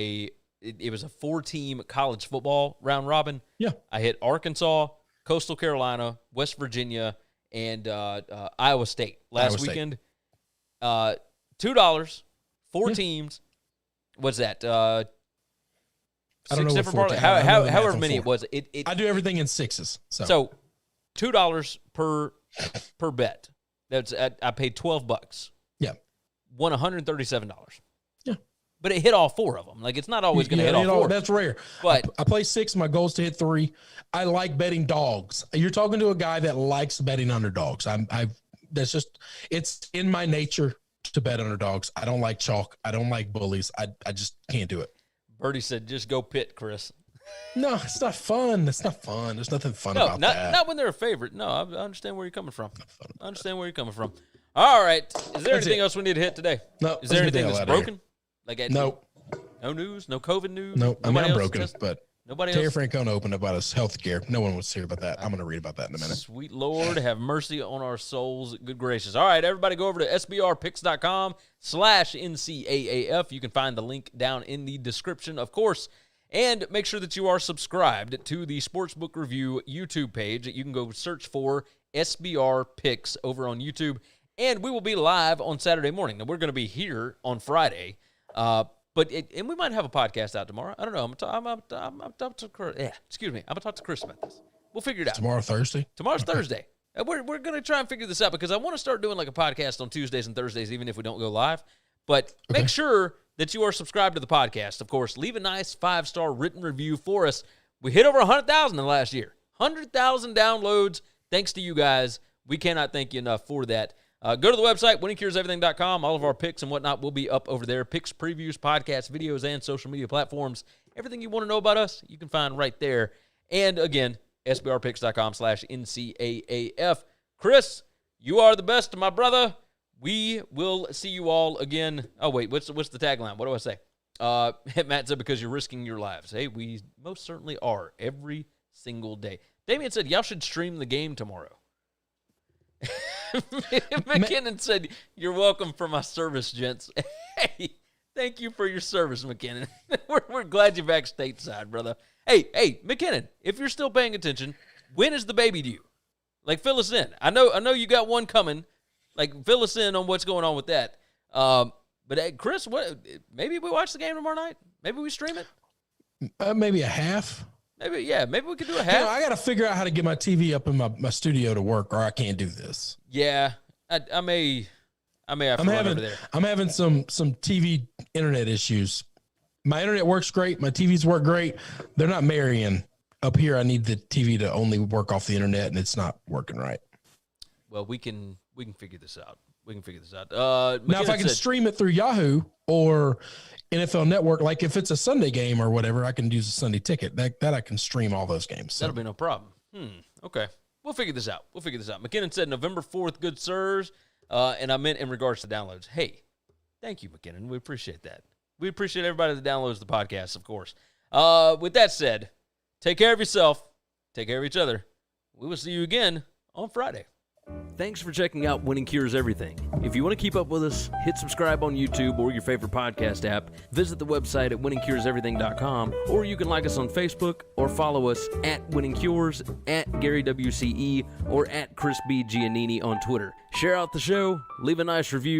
it was a 4-team college football round robin. Yeah. I hit Arkansas, Coastal Carolina, West Virginia, and Iowa State last weekend. $2, 4 teams. What's that? I don't 6 know different parlays. However many it was. I do everything in 6s. So $2 per bet. That's I paid $12. Yeah. Won $137. Yeah. But it hit all 4 of them. Like, it's not always going to hit all 4. That's rare. But I play 6. My goal is to hit 3. I like betting dogs. You're talking to a guy that likes betting underdogs. It's in my nature to bet underdogs. I don't like chalk. I don't like bullies. I just can't do it. Bertie said, just go Pitt, Chris. No, it's not fun. It's not fun. There's nothing fun about that. Not when they're a favorite. No, I understand where you're coming from. All right. Is there anything else we need to hit today? No. Is there anything that's broken? No. No news? No COVID news? No, I'm broken, but nobody Terry else? Francona opened about his health care. No one wants to hear about that. I'm going to read about that in a minute. Sweet Lord, have mercy on our souls. Good gracious. All right, everybody go over to sbrpicks.com/NCAAF. You can find the link down in the description, of course. And make sure that you are subscribed to the Sportsbook Review YouTube page. You can go search for SBR Picks over on YouTube. And we will be live on Saturday morning. Now, we're going to be here on Friday. And we might have a podcast out tomorrow. I don't know. I'm going to talk to Chris about this. We'll figure it out. Tomorrow, Thursday? Tomorrow's Thursday. We're going to try and figure this out because I want to start doing like a podcast on Tuesdays and Thursdays, even if we don't go live. But make sure that you are subscribed to the podcast. Of course, leave a nice 5-star written review for us. We hit over 100,000 in the last year. 100,000 downloads. Thanks to you guys. We cannot thank you enough for that. Go to the website, winningcureseverything.com. All of our picks and whatnot will be up over there. Picks, previews, podcasts, videos, and social media platforms. Everything you want to know about us, you can find right there. And again, sbrpicks.com/NCAAF. Chris, you are the best, my brother. We will see you all again. Oh, wait, what's the tagline? What do I say? Matt said, because you're risking your lives. Hey, we most certainly are every single day. Damian said, y'all should stream the game tomorrow. McKinnon said, you're welcome for my service, gents. Hey, thank you for your service, McKinnon. We're glad you're back stateside, brother. Hey, McKinnon, if you're still paying attention, when is the baby due? Like, fill us in. I know you got one coming. Like, fill us in on what's going on with that. But hey, Chris, maybe we watch the game tomorrow night? Maybe we stream it? Maybe a half. Maybe we could do a half. I got to figure out how to get my TV up in my studio to work, or I can't do this. Yeah, I may have to run over there. I'm having some TV internet issues. My internet works great. My TVs work great. They're not marrying. Up here, I need the TV to only work off the internet, and it's not working right. Well, we can figure this out. Now, if I can stream it through Yahoo or NFL Network, like if it's a Sunday game or whatever, I can use a Sunday ticket. That I can stream all those games. So. That'll be no problem. Okay. We'll figure this out. McKinnon said November 4th, good sirs. And I meant in regards to downloads. Hey, thank you, McKinnon. We appreciate that. We appreciate everybody that downloads the podcast, of course. With that said, take care of yourself. Take care of each other. We will see you again on Friday. Thanks for checking out Winning Cures Everything. If you want to keep up with us, hit subscribe on YouTube or your favorite podcast app. Visit the website at winningcureseverything.com, or you can like us on Facebook or follow us at Winning Cures, at Gary WCE, or at Chris B. Giannini on Twitter. Share out the show, leave a nice review.